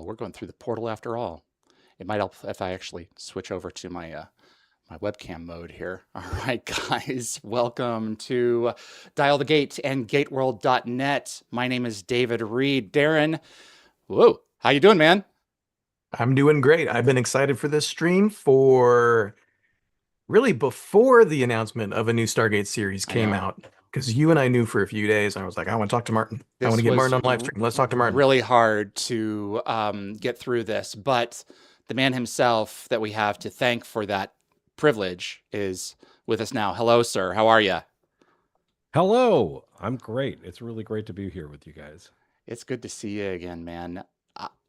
we're going through the portal after all. It might help if I actually switch over to my webcam mode here. All right, guys, welcome to Dial the Gate and GateWorld.net. My name is David Reed. Darren, whoa, how you doing, man? I'm doing great. I've been excited for this stream for really before the announcement of a new Stargate series I came know. out. Because you and I knew for a few days, and I was like, I want to talk to Martin. I want to This get was Martin on live stream. Let's talk to Martin. really hard to get through this, but the man himself that we have to thank for that privilege is with us now. Hello, sir. How are you? Hello, I'm great. It's really great to be here with you guys. It's good to see you again, man.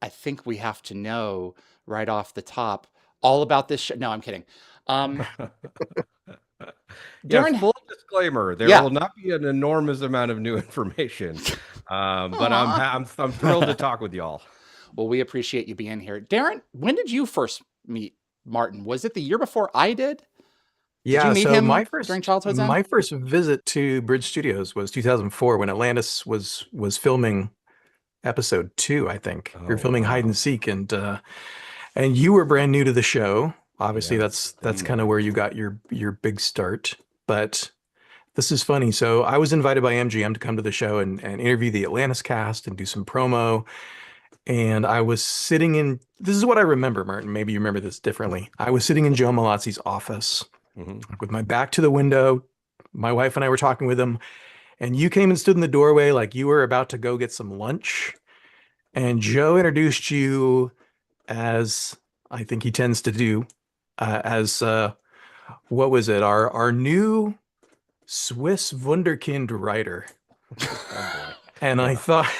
I think we have to know right off the top all about this show. No, I'm kidding. Um, Yes, Darren, full disclaimer, there yeah. will not be an enormous amount of new information, but Aw. I'm thrilled to talk with y'all. Well, we appreciate you being here. Darren, when did you first meet Martin? Was it the year before I did? Did you Yeah, meet so him during childhood's end? my first visit to Bridge Studios was 2004 when Atlantis was filming episode 2, I think. We were Oh, filming Hide wow. and Seek, and you were brand new to the show. Obviously, Yeah. that's kind of where you got your big start. But this is funny. So I was invited by MGM to come to the show and interview the Atlantis cast and do some promo. And I was sitting in, this is what I remember, Martin. Maybe you remember this differently. I was sitting in Joe Malazzi's office Hmm. with my back to the window. My wife and I were talking with him, and you came and stood in the doorway like you were about to go get some lunch. And Joe introduced you as I think he tends to do, as what was it? Our new Swiss Wunderkind writer. Oh boy. And I Yeah. thought,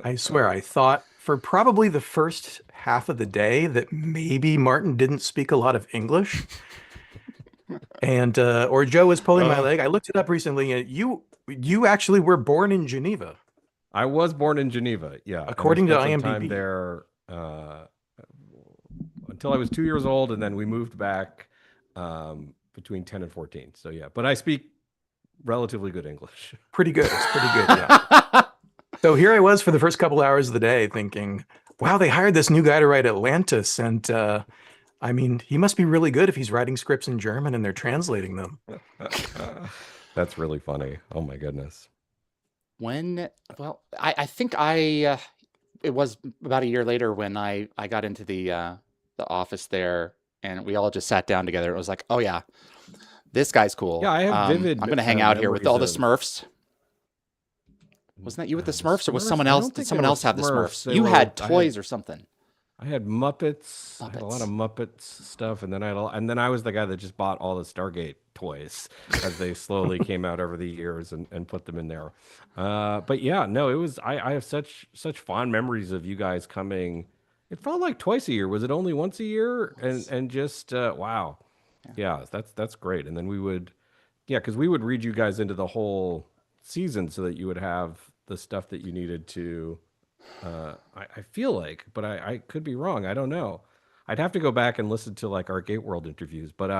I swear, I thought for probably the first half of the day that maybe Martin didn't speak a lot of English, and or Joe was pulling my Uh, leg. I looked it up recently, and you actually were born in Geneva, I was born in Geneva, yeah, and I according to spent some time IMDb. there until I was 2 years old, and then we moved back between 10 and 14. So yeah, but I speak relatively good English. Pretty good. It's pretty good, yeah. So here I was for the first couple hours of the day thinking, wow, they hired this new guy to write Atlantis. And I mean, he must be really good if he's writing scripts in German and they're translating them. That's really funny. Oh my goodness. when, well, I think it was about a year later when I got into the office there and we all just sat down together. It was like, oh yeah, this guy's cool. Yeah, I have I'm vivid gonna hang out here with memories all the of Smurfs. Wasn't that you with the the Smurfs, or was Smurfs. someone I else? don't Did think they someone were else have the Smurfs. Smurfs? They You were. had toys or something. I had Muppets. I had a lot of Muppets. Muppets stuff, and then I was the guy that just bought all the Stargate toys as they slowly came out over the years and put them in there. But yeah, no, it was. I have such fond memories of you guys coming. It felt like twice a year. Was it only once a year? And just wow, Yeah. yeah, that's great. And then we would, yeah, because we would read you guys into the whole season so that you would have the stuff that you needed to. I feel like, but I could be wrong. I don't know. I'd have to go back and listen to like our Gate World interviews. But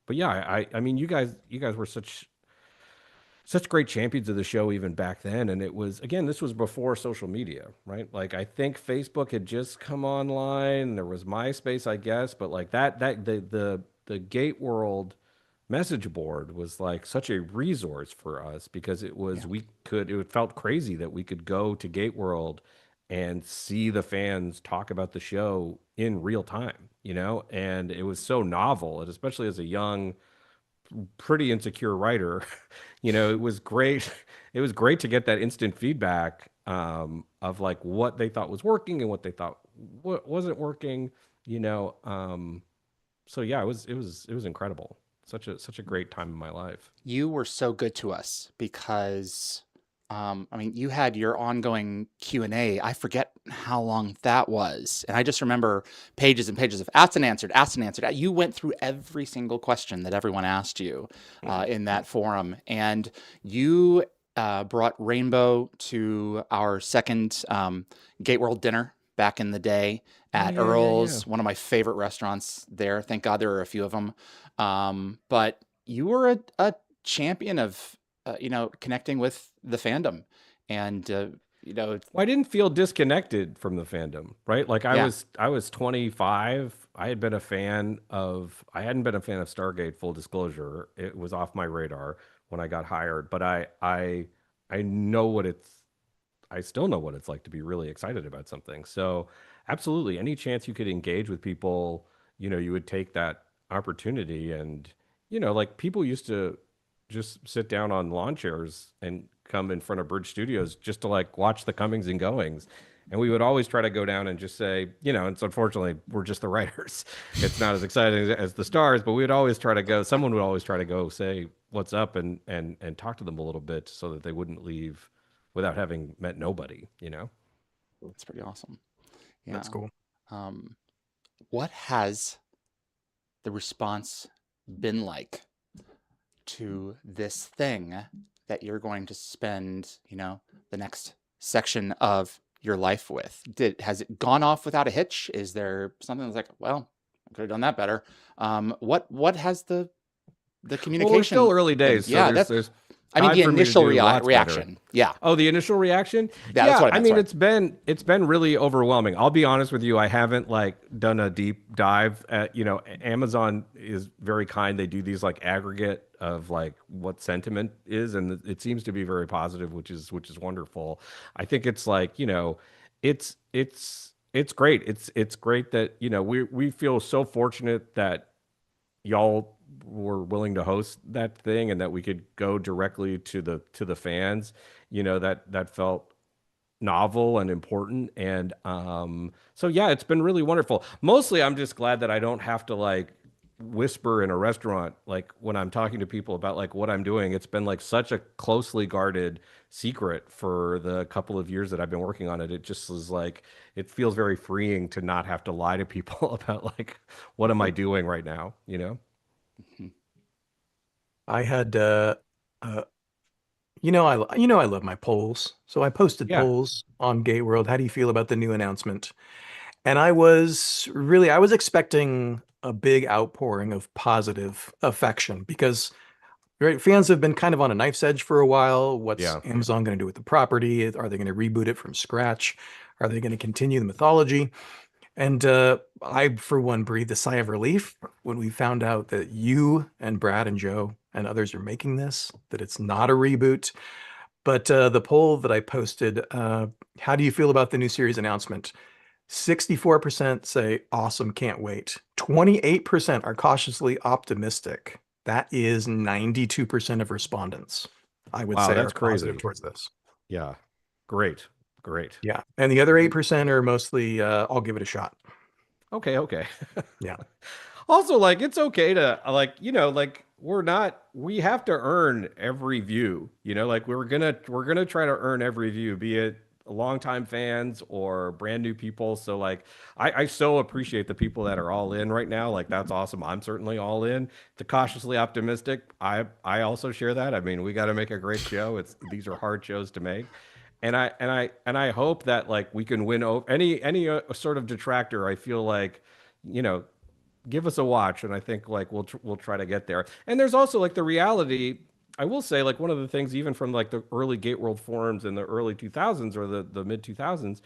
yeah, I mean, you guys were such great champions of the show even back then, and it was again, this was before social media, right? Like I think Facebook had just come online. There was MySpace, I guess, but like the Gate World message board was like such a resource for us because it was Yeah. it felt crazy that we could go to Gate World and see the fans talk about the show in real time, and it was so novel, and especially as a young, pretty insecure writer, it was great. It was great to get that instant feedback of like what they thought was working and what they thought wasn't working, you know. So yeah, it was incredible. Such a great time in my life. You were so good to us because, I mean, you had your ongoing Q&A. I forget how long that was. And I just remember pages and pages of asked and answered, asked and answered. You went through every single question that everyone asked you in that forum. And you brought Rainbow to our second Gate World dinner back in the day Oh at yeah, yeah, yeah. Earl's, one of my favorite restaurants there. Thank God there are a few of them. But you were a champion of, connecting with the fandom. And you know, Well, I didn't feel disconnected from the fandom, right? Like Yeah. I was 25. I hadn't been a fan of Stargate, full disclosure. It was off my radar when I got hired, but I know what I still know what it's like to be really excited about something. So, absolutely, any chance you could engage with people, you would take that opportunity. And, like people used to just sit down on lawn chairs and come in front of Bridge Studios just to like watch the comings and goings. And we would always try to go down and just say, it's unfortunately we're just the writers. It's not as exciting as the stars, but we'd always try to go, someone would always try to go say what's up and talk to them a little bit so that they wouldn't leave without having met nobody. That's pretty awesome. Yeah. That's cool. What has the response been like to this thing that you're going to spend, the next section of your life with? Has it gone off without a hitch? Is there something that's like, well, I could have done that better? What has the communication? Well, we're still early days, been? Yeah, so that's. there's I mean, time the for me to initial do lots better. reaction. Yeah. Oh, the initial reaction? Yeah, that's what I meant, mean, it's been really overwhelming. I'll be honest with you, I haven't like done a deep dive at, Amazon is very kind. They do these like aggregate of like what sentiment is, and it seems to be very positive, which is wonderful. I think it's like, it's great. It's great that, we feel so fortunate that y'all were willing to host that thing and that we could go directly to the fans. That felt novel and important. And so yeah, it's been really wonderful. Mostly I'm just glad that I don't have to like whisper in a restaurant like when I'm talking to people about like what I'm doing. It's been like such a closely guarded secret for the couple of years that I've been working on it. It just is like, it feels very freeing to not have to lie to people about like what am I doing right now. I had, I love my polls. So I posted Yeah. polls on GateWorld. How do you feel about the new announcement? And I was expecting a big outpouring of positive affection because right, fans have been kind of on a knife's edge for a while. What's Yeah. Amazon going to do with the property? Are they going to reboot it from scratch? Are they going to continue the mythology? And I, for one, breathed a sigh of relief when we found out that you and Brad and Joe and others are making this, that it's not a reboot. But the poll that I posted, how do you feel about the new series announcement? 64% say awesome, can't wait. 28% are cautiously optimistic. That is 92% of respondents, I would Wow, say, that's are positive crazy. towards this. Yeah. Great. Yeah. And the other 8% are mostly, I'll give it a shot. Okay. Yeah. Also, like, it's okay to like, like we have to earn every view, like we're gonna try to earn every view, be it longtime fans or brand new people. So like, I so appreciate the people that are all in right now. Like, that's awesome. I'm certainly all in. The cautiously optimistic, I also share that. I mean, we got to make a great show. These are hard shows to make. And I hope that like we can win over any sort of detractor. I feel like, give us a watch, and I think like we'll try to get there. And there's also like the reality. I will say, like, one of the things even from like the early GateWorld forums in the early 2000s or the mid 2000s,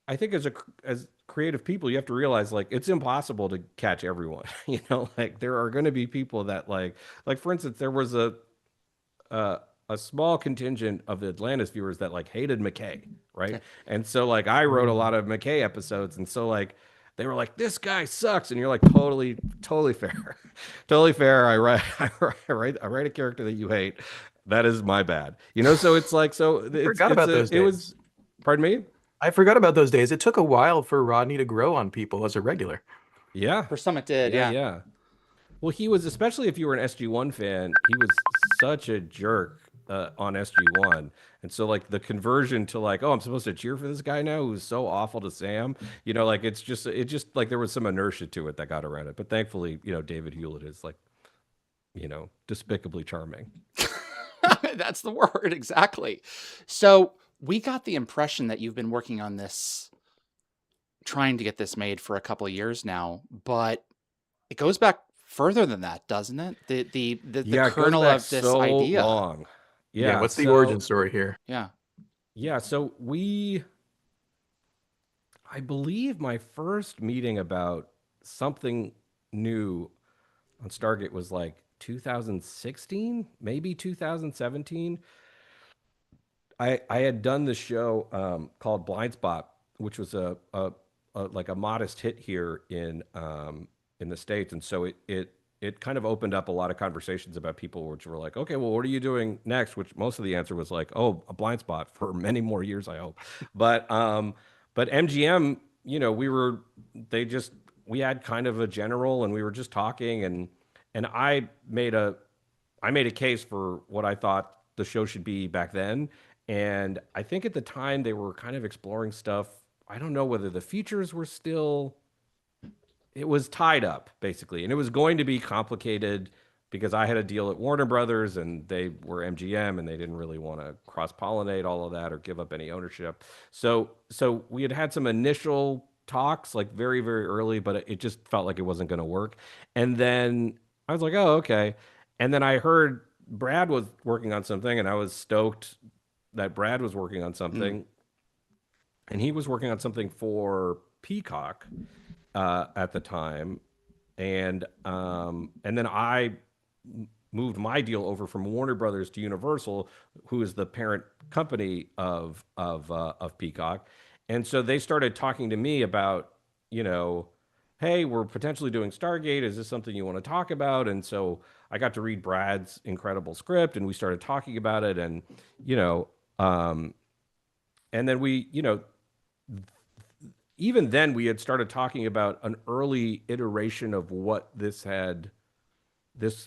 I think as creative people, you have to realize like it's impossible to catch everyone. Like there are going to be people that like for instance, there was a small contingent of the Atlantis viewers that like hated McKay, right? And so like I wrote a lot of McKay episodes, and so like they were like, "This guy sucks," and you're like, "Totally fair, totally fair." I write a character that you hate. That is my bad, So it's like Forgot about those days. It was. Pardon me. I forgot about those days. It took a while for Rodney to grow on people as a regular. Yeah, For some it did. Yeah. Well, he was, especially if you were an SG1 fan, he was such a jerk on SG1. And so like the conversion to like, oh, I'm supposed to cheer for this guy now who's so awful to Sam, like it just like there was some inertia to it that got around it. But thankfully, David Hewlett is like, despicably charming. That's the word. Exactly. So we got the impression that you've been working on this, trying to get this made for a couple of years now, but it goes back further than that, doesn't it? The kernel of this idea. Long. Yeah. What's the origin story here? Yeah. Yeah, so I believe my first meeting about something new on Stargate was like 2016, maybe 2017. I had done this show called Blindspot, which was a like a modest hit here in the States, and so it kind of opened up a lot of conversations about people which were like, okay, well, what are you doing next? Which most of the answer was like, oh, a blind spot for many more years, I hope. But MGM, they just we had kind of a general, and we were just talking, and I made a case for what I thought the show should be back then. And I think at the time they were kind of exploring stuff. I don't know whether the features were still, it was tied up basically. And it was going to be complicated because I had a deal at Warner Brothers and they were MGM and they didn't really want to cross pollinate all of that or give up any ownership. So we had had some initial talks like very, very early, but it just felt like it wasn't going to work. And then I was like, oh, okay. And then I heard Brad was working on something, and I was stoked that Brad was working on Mm. something, and he was working on something for Peacock at the time, and then I moved my deal over from Warner Brothers to Universal, who is the parent company of Peacock, and so they started talking to me about, you know, hey, we're potentially doing Stargate. Is this something you want to talk about? And so I got to read Brad's incredible script, and we started talking about it, and you know, um, and then even then we had started talking about an early iteration of what this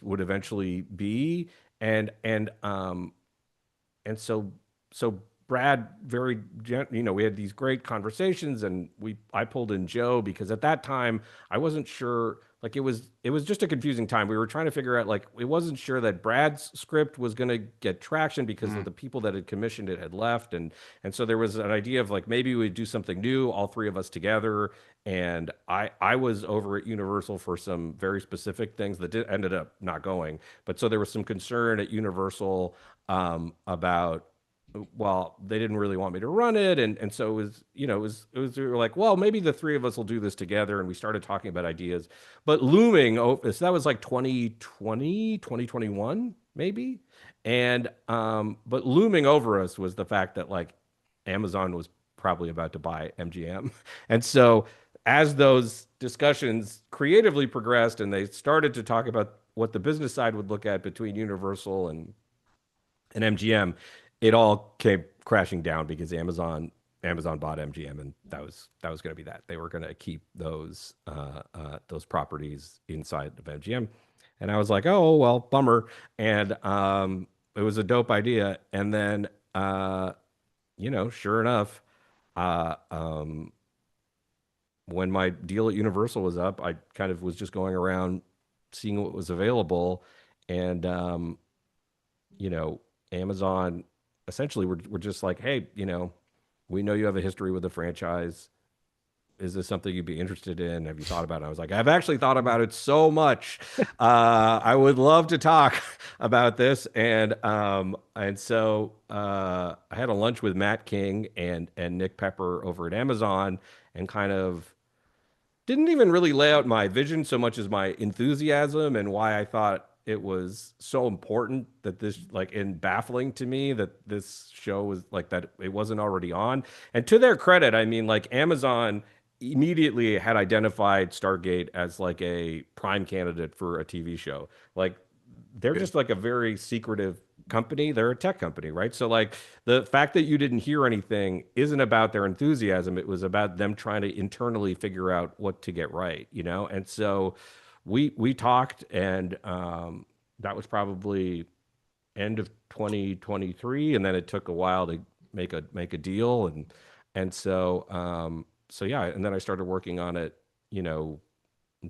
would eventually be, and and so Brad we had these great conversations, and I pulled in Joe because at that time I wasn't sure, like it was just a confusing time. We were trying to figure out, like, it wasn't sure that Brad's script was going to get traction because of Mm. the people that had commissioned it had left, and so there was an idea of like maybe we'd do something new, all three of us together. And I was over at Universal for some very specific things that ended up not going, but so there was some concern at Universal about, well, they didn't really want me to run it, and so we were like, well, maybe the three of us will do this together, and we started talking about ideas. But looming over, so that was like 2020, 2021, maybe. And but looming over us was the fact that like Amazon was probably about to buy MGM. And so as those discussions creatively progressed and they started to talk about what the business side would look at between Universal and MGM, it all came crashing down because Amazon bought MGM, and that was going to be that. They were going to keep those properties inside of MGM, and I was like, oh well, bummer. And it was a dope idea, and then sure enough, uh, um, when my deal at Universal was up, I kind of was just going around seeing what was available, and you know, Amazon essentially we're just like, hey, we know you have a history with the franchise. Is this something you'd be interested in? Have you thought about it? I was like, I've actually thought about it so much. I would love to talk about this. And so I had a lunch with Matt King and Nick Pepper over at Amazon, and kind of didn't even really lay out my vision so much as my enthusiasm and why I thought it was so important that this, like, and baffling to me that this show was like that it wasn't already on. And to their credit, I mean, like, Amazon immediately had identified Stargate as like a prime candidate for a TV show. Like, they're Good. just like a very secretive company. They're a tech company, right? So like the fact that you didn't hear anything isn't about their enthusiasm. It was about them trying to internally figure out what to get right, you know? And so we talked, and that was probably end of 2023, and then it took a while to make a deal, and so yeah, and then I started working on it, you know,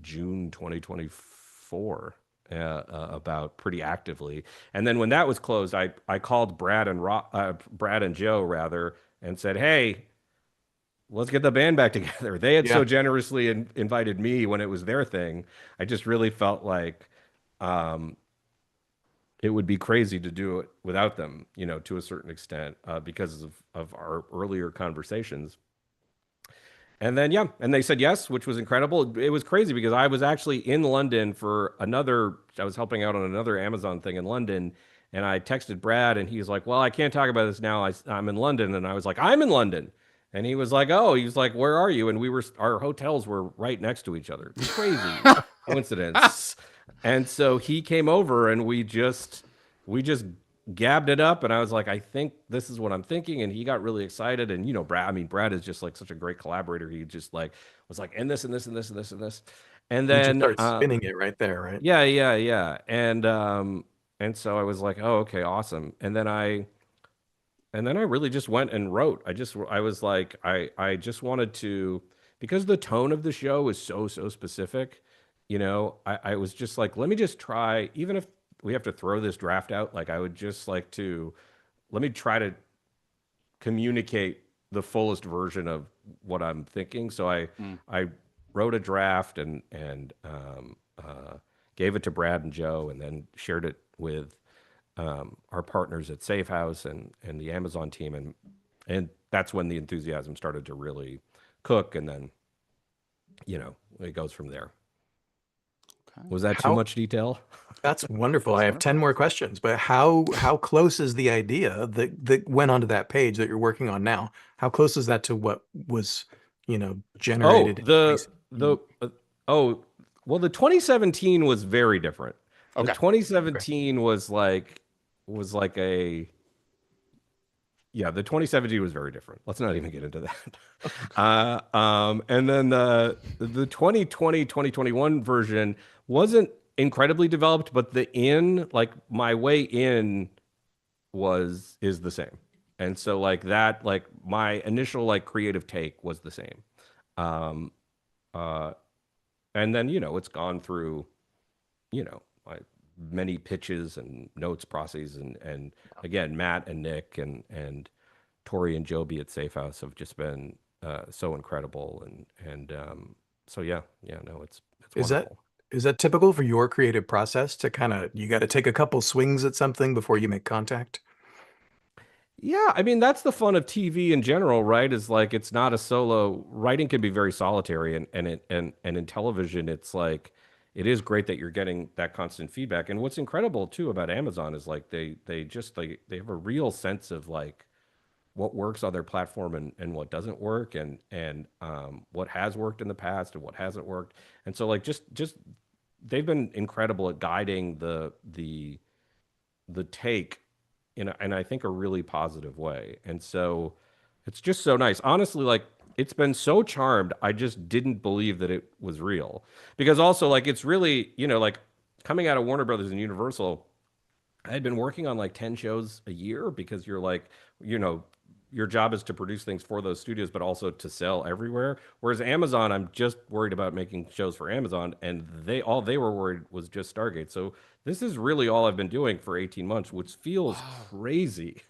June 2024, about pretty actively. And then when that was closed, I called Brad and Joe rather, and said, "Hey, let's get the band back together." They had Yeah. so generously invited me when it was their thing. I just really felt like it would be crazy to do it without them, to a certain extent, because of our earlier conversations. And then, yeah, and they said yes, which was incredible. It was crazy because I was actually in London I was helping out on another Amazon thing in London. And I texted Brad and he's like, well, I can't talk about this now. I'm in London. And I was like, I'm in London. And he was like, oh, he was like, where are you? And our hotels were right next to each other. It's crazy coincidence. And so he came over and we just gabbed it up, and I was like, I think this is what I'm thinking, and he got really excited. And Brad is just like such a great collaborator. He just like was like, and this and this and this and this and this, and You just then start spinning it right there, right? yeah, yeah, yeah, and so I was like, oh, okay, awesome. And then I really just went and wrote. I was like, I just wanted to, because the tone of the show is so specific, I was just like, let me just try, even if we have to throw this draft out, like I would just like to, let me try to communicate the fullest version of what I'm thinking. So I wrote a draft and gave it to Brad and Joe, and then shared it with our partners at Safe House and the Amazon team, and that's when the enthusiasm started to really cook, and then it goes from there. Okay. Was that too How much detail? That's wonderful. I have 10 more questions, but how close is the idea that went onto that page that you're working on now? How close is that to what was, Oh, generated in the 2017? oh, well, the 2017 was very different. The Okay. 2017 was like a yeah, the 2017 was very different. Let's not even get into that. And then the 2020 2021 version wasn't incredibly developed, but like my way in is the same. And so like that, like my initial like creative take was the same. Um, uh, and then it's gone through like many pitches and notes processes, and again, Matt and Nick and Tori and Joby at Safe House have just been so incredible, and so yeah, no, it's Is that wonderful. is that typical for your creative process to you got to take a couple swings at something before you make contact? Yeah, I mean that's the fun of TV in general, right? Is like it's not a solo. Writing can be very solitary, and in television, it's like it is great that you're getting that constant feedback. And what's incredible too about Amazon is like they have a real sense of like what works on their platform and what doesn't work, and what has worked in the past and what hasn't worked. And so like just they've been incredible at guiding the take in I think a really positive way. And so it's just so nice. Honestly, like it's been so charmed, I just didn't believe that it was real. Because also like it's really, like coming out of Warner Brothers and Universal, I had been working on like 10 shows a year because you're like, you know, your job is to produce things for those studios, but also to sell everywhere. Whereas Amazon, I'm just worried about making shows for Amazon, and all they were worried was just Stargate. So this is really all I've been doing for 18 months, which feels Wow. crazy.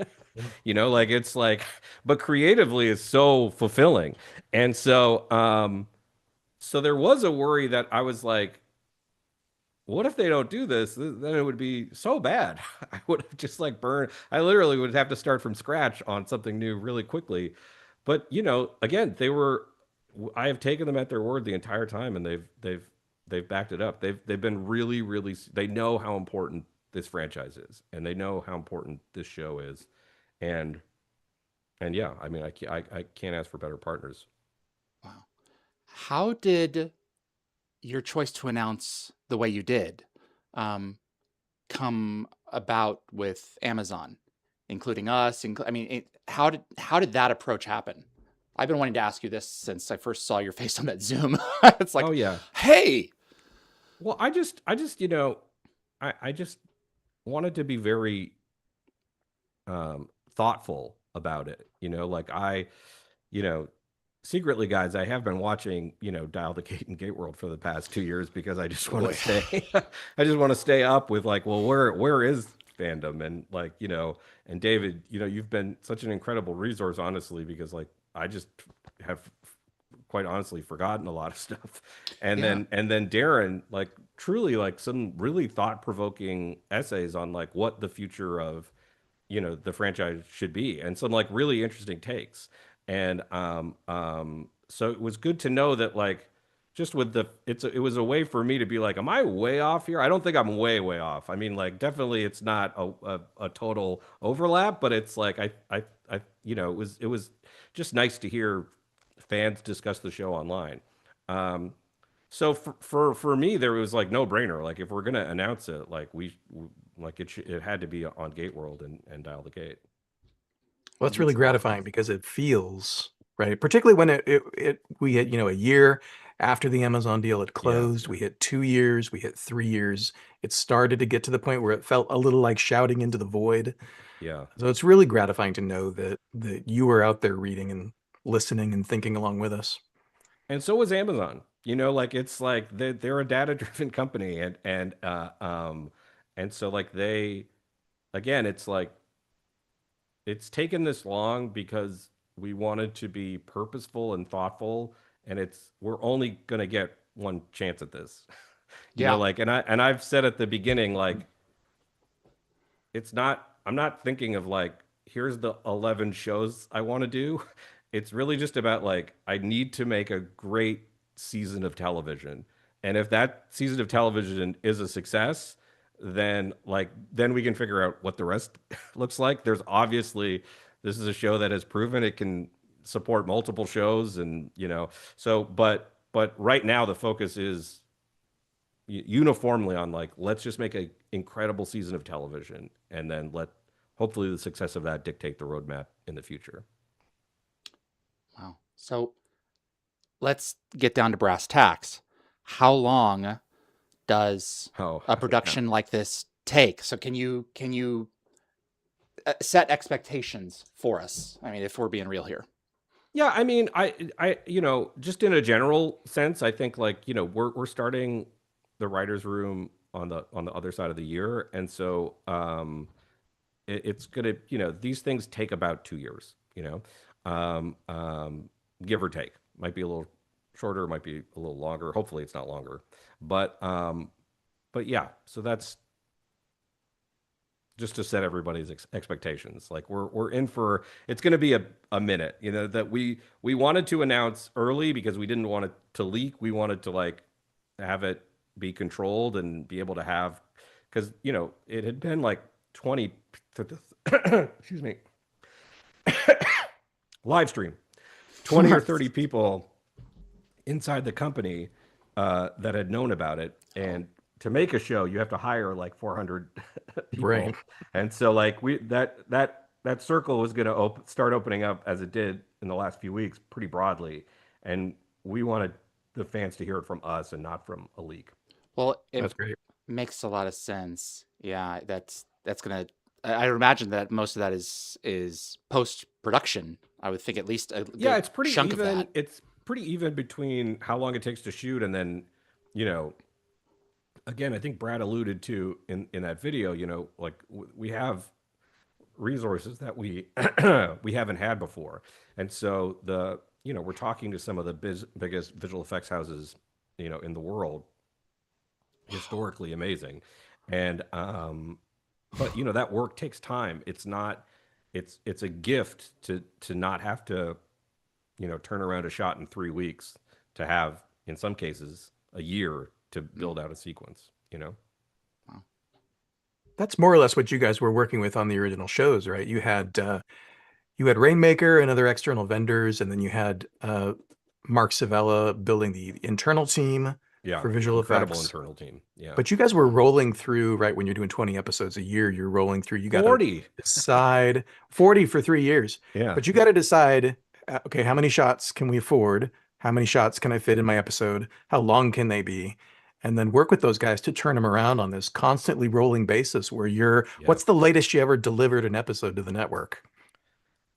Like it's like, but creatively it's so fulfilling. And so there was a worry that I was like, what if they don't do this? Then it would be so bad. I would have just like burned. I literally would have to start from scratch on something new really quickly. But again, I have taken them at their word the entire time, and they've backed it up. They've been really, really. They know how important this franchise is, and they know how important this show is, and yeah, I mean, I can't ask for better partners. Wow. How did your choice to announce the way you did um, come about with Amazon, including us? I mean, how did that approach happen? I've been wanting to ask you this since I first saw your face on that Zoom. It's like, Oh yeah. hey, Well, I just wanted to be very thoughtful about it. Like you know, secretly, guys, I have been watching, Dial the Gate and GateWorld for the past 2 years because I just want to boy, stay, I just want to stay up with like, well, where is fandom? And like, and David, you've been such an incredible resource, honestly, because like I just have quite honestly forgotten a lot of stuff. And Yeah. then Darren, like truly like some really thought-provoking essays on like what the future of, the franchise should be, and some like really interesting takes. And so it was good to know that like just with it was a way for me to be like, am I way off here? I don't think I'm way off. I mean, like definitely it's not a total overlap, but it's like it was just nice to hear fans discuss the show online. Um, so for me, there was like no brainer. Like if we're gonna announce it, like like it had to be on GateWorld and Dial the Gate. Well, that's really gratifying because it feels right, particularly when we hit a year after the Amazon deal had Yeah, closed. We hit 2 years, we hit 3 years. It started to get to the point where it felt a little like shouting into the void. yeah. So it's really gratifying to know that you were out there reading and listening and thinking along with us. And so was Amazon. Like it's like they're a data-driven company, and so like they, again, it's like it's taken this long because we wanted to be purposeful and thoughtful, and we're only gonna get one chance at this. Yeah. Like, and I've said at the beginning, like, I'm not thinking of like, here's the 11 shows I want to do. It's really just about like, I need to make a great season of television. And if that season of television is a success, then we can figure out what the rest looks like. There's obviously, this is a show that has proven it can support multiple shows, and so but right now the focus is uniformly on like, let's just make an incredible season of television, and then let hopefully the success of that dictate the roadmap in the future. Wow. So let's get down to brass tacks. How long does Oh, a production like this take? So can you set expectations for us? I mean, if we're being real here. yeah. I mean, just in a general sense, I think like we're starting the writers' room on the other side of the year, and so it's gonna these things take about 2 years, give or take. Might be a little shorter, might be a little longer. Hopefully, it's not longer, but yeah. So that's just to set everybody's expectations. Like we're in for, it's going to be a minute, that we wanted to announce early because we didn't want it to leak. We wanted to like have it be controlled and be able to have, because it had been like 20 excuse me, live stream, 20 or 30 people inside the company that had known about it. And to make a show, you have to hire like 400 people. Right. And so like that circle was going to start opening up, as it did in the last few weeks, pretty broadly. And we wanted the fans to hear it from us and not from a leak. Well, That's great. makes a lot of sense. Yeah, that's gonna. I imagine that most of that is post production. I would think at least a Yeah, good it's pretty chunk of even. that. It's pretty even between how long it takes to shoot, and then, you know, again, I think Brad alluded to in that video, like we have resources that we we haven't had before. And so we're talking to some of the biggest visual effects houses, in the world, historically amazing. And but that work takes time. It's not, it's a gift to not have to, turn around a shot in 3 weeks, to have, in some cases, a year to build out a sequence, Wow. That's more or less what you guys were working with on the original shows, right? You had Rainmaker and other external vendors, and then you had Mark Savella building the internal team Yeah, for visual incredible effects. internal team. Yeah, But you guys were rolling through, right? When you're doing 20 episodes a year, you're rolling through. You got to 40. decide 40 for 3 years. Yeah, But you got to decide, okay, how many shots can we afford? How many shots can I fit in my episode? How long can they be? And then work with those guys to turn them around on this constantly rolling basis where yeah. what's the latest you ever delivered an episode to the network?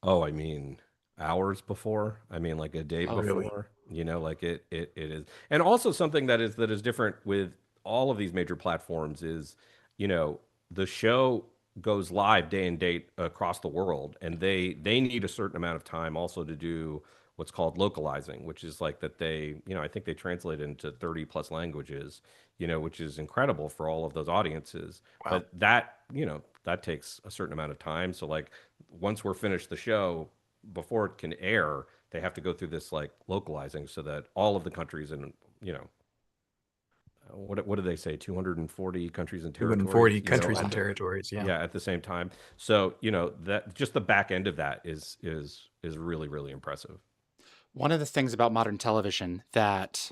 Oh, I mean, hours before. I mean, like a day Oh, Really? before. Like it is. And also something that is different with all of these major platforms is, the show goes live day and date across the world, and they need a certain amount of time also to do what's called localizing, which is like that they, I think they translate into 30 plus languages, which is incredible for all of those audiences. Wow. But that, that takes a certain amount of time. So like once we're finished the show, before it can air, they have to go through this like localizing so that all of the countries and, what do they say? 240 countries and territories. 240 countries and territories. Yeah. Yeah, at the same time. So that just the back end of that is really, really impressive. One of the things about modern television that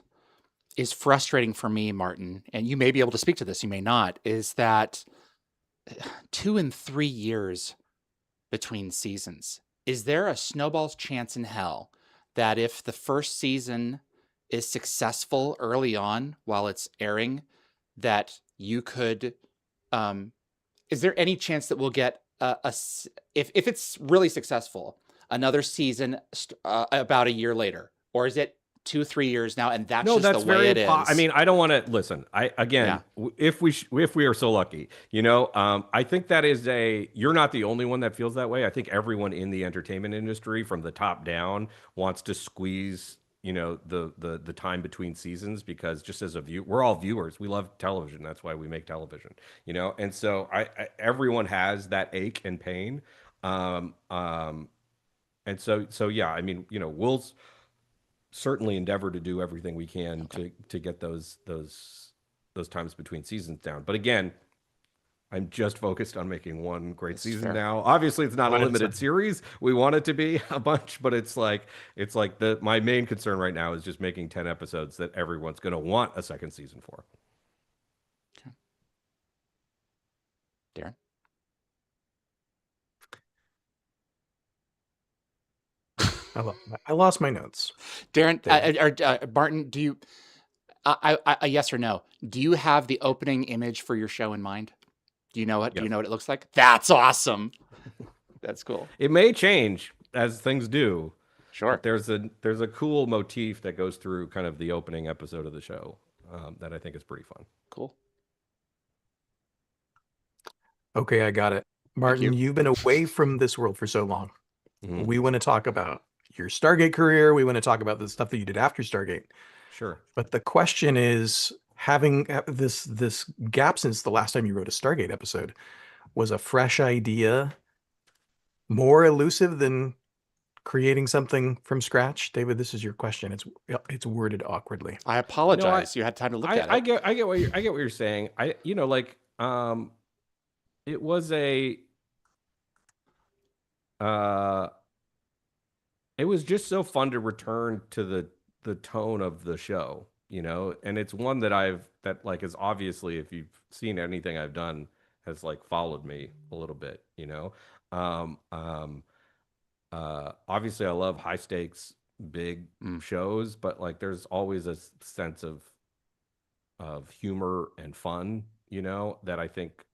is frustrating for me, Martin, and you may be able to speak to this, you may not, is that 2 and 3 years between seasons. Is there a snowball's chance in hell that if the first season is successful early on while it's airing, that you could, is there any chance that we'll get if it's really successful, another season about a year later? Or is it 2-3 years now, and that's just the way it is? I mean, I don't want to listen. If we are so lucky, I think that is you're not the only one that feels that way. I think everyone in the entertainment industry, from the top down, wants to squeeze the time between seasons, because just as we're all viewers. We love television. That's why we make television. And so everyone has that ache and pain. And so yeah. I mean, we'll certainly endeavor to do everything we can to get those times between seasons down. But again, I'm just focused on making one great season now. Obviously, it's not a limited series. We want it to be a bunch, but it's like my main concern right now is just making 10 episodes that everyone's going to want a second season for. Okay. Darren? I lost my notes. Darren, Martin, do you, a yes or no, do you have the opening image for your show in mind? Do you know it? Yes. Do you know what it looks like? That's awesome. That's cool. It may change as things do. Sure. But there's a cool motif that goes through kind of the opening episode of the show that I think is pretty fun. Cool. Okay, I got it. Martin, you've been away from this world for so long. Mm-hmm. We want to talk about your Stargate career. We want to talk about the stuff that you did after Stargate. Sure. But the question is, having this gap since the last time you wrote a Stargate episode, was a fresh idea more elusive than creating something from scratch? David, this is your question. It's worded awkwardly. I apologize. You had time to look at it. I get what you're saying. It was it was just so fun to return to the tone of the show, and it's one that is obviously, if you've seen anything I've done, has like followed me a little bit, obviously I love high stakes, big shows, but like there's always a sense of humor and fun, that I think,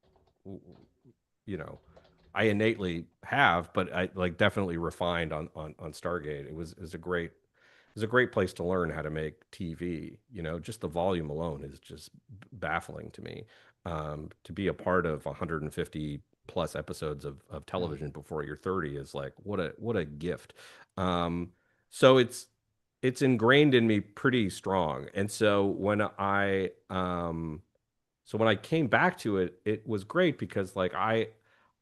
I innately have, but I like definitely refined on Stargate. It was a great place to learn how to make TV. Just the volume alone is just baffling to me. To be a part of 150 plus episodes of television before you're 30 is like what a gift. So it's ingrained in me pretty strong. And so when I came back to it, it was great because like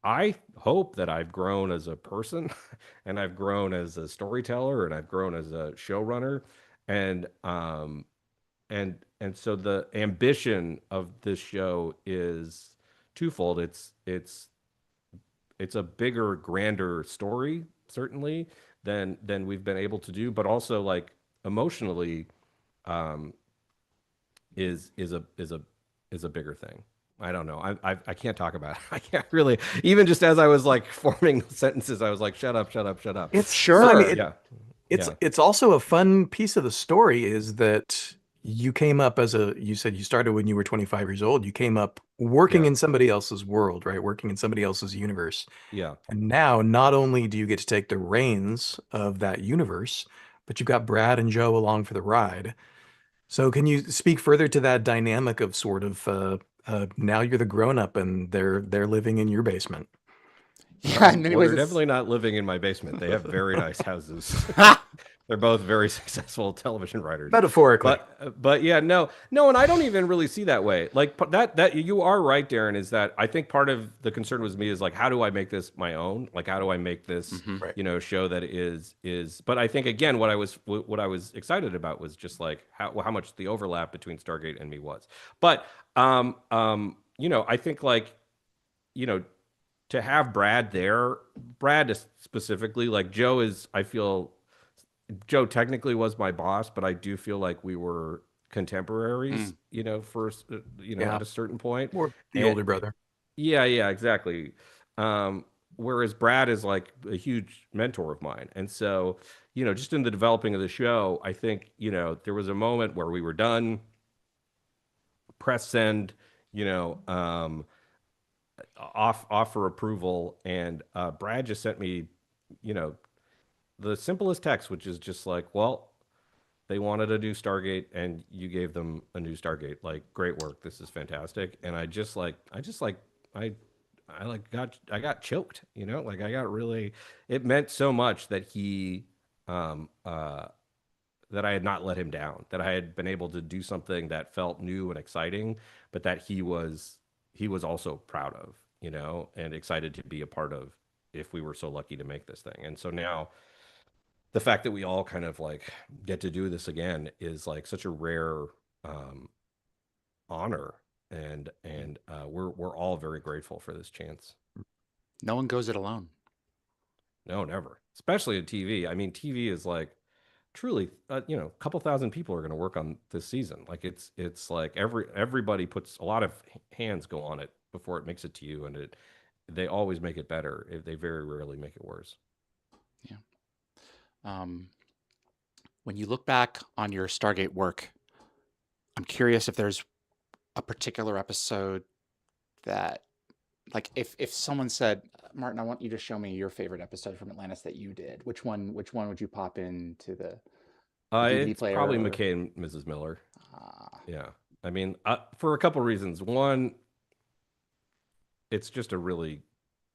I hope that I've grown as a person and I've grown as a storyteller and I've grown as a showrunner. And so the ambition of this show is twofold. It's a bigger, grander story, certainly, than we've been able to do, but also like emotionally is a bigger thing. I don't know. I can't talk about it. I can't really. Even just as I was like forming sentences, I was like, "Shut up, shut up, shut up." It's sure. I mean, it's also a fun piece of the story is that you came up you said you started when you were 25 years old. You came up working in somebody else's world, right? Working in somebody else's universe. Yeah. And now, not only do you get to take the reins of that universe, but you've got Brad and Joe along for the ride. So, can you speak further to that dynamic of sort of? Now you're the grown-up and they're living in your basement. Yeah, in many ways they're definitely not living in my basement. They have very nice houses. They're both very successful television writers. Metaphorically. But yeah, no, and I don't even really see that way. Like that you are right, Darren, is that I think part of the concern with me is like, how do I make this my own? Like, how do I make this, Right. show that is, but I think again, what I was excited about was just like how much the overlap between Stargate and me was. But, I think like, you know, to have Brad there, Brad is specifically like I feel Joe technically was my boss, but I do feel like we were contemporaries, Yeah. at a certain point. Or the And older brother. yeah, exactly. Whereas Brad is like a huge mentor of mine. And so, just in the developing of the show, I think, there was a moment where we were done, press send, you know, off for approval, and Brad just sent me, you know, the simplest text, which is just like, well, they wanted a new Stargate, and you gave them a new Stargate. Like, great work. This is fantastic. And I I got choked. Like I got really. It meant so much that he, um, uh, that I had not let him down. That I had been able to do something that felt new and exciting, but that he was also proud of. And excited to be a part of. If we were so lucky to make this thing, and so now the fact that we all kind of like get to do this again is like such a rare um, honor, and we're all very grateful for this chance. No one goes it alone. No, never, especially in TV. I mean, TV is like truly, a couple thousand people are going to work on this season. Like it's like everybody puts a lot of hands go on it before it makes it to you, and they always make it better. They very rarely make it worse. Yeah. When you look back on your Stargate work, I'm curious if there's a particular episode that, like, if someone said, Martin, I want you to show me your favorite episode from Atlantis that you did, which one would you pop into the DVD It's player? probably Or McKay and Mrs. Miller. uh, Yeah. I mean, for a couple reasons. One, it's just a really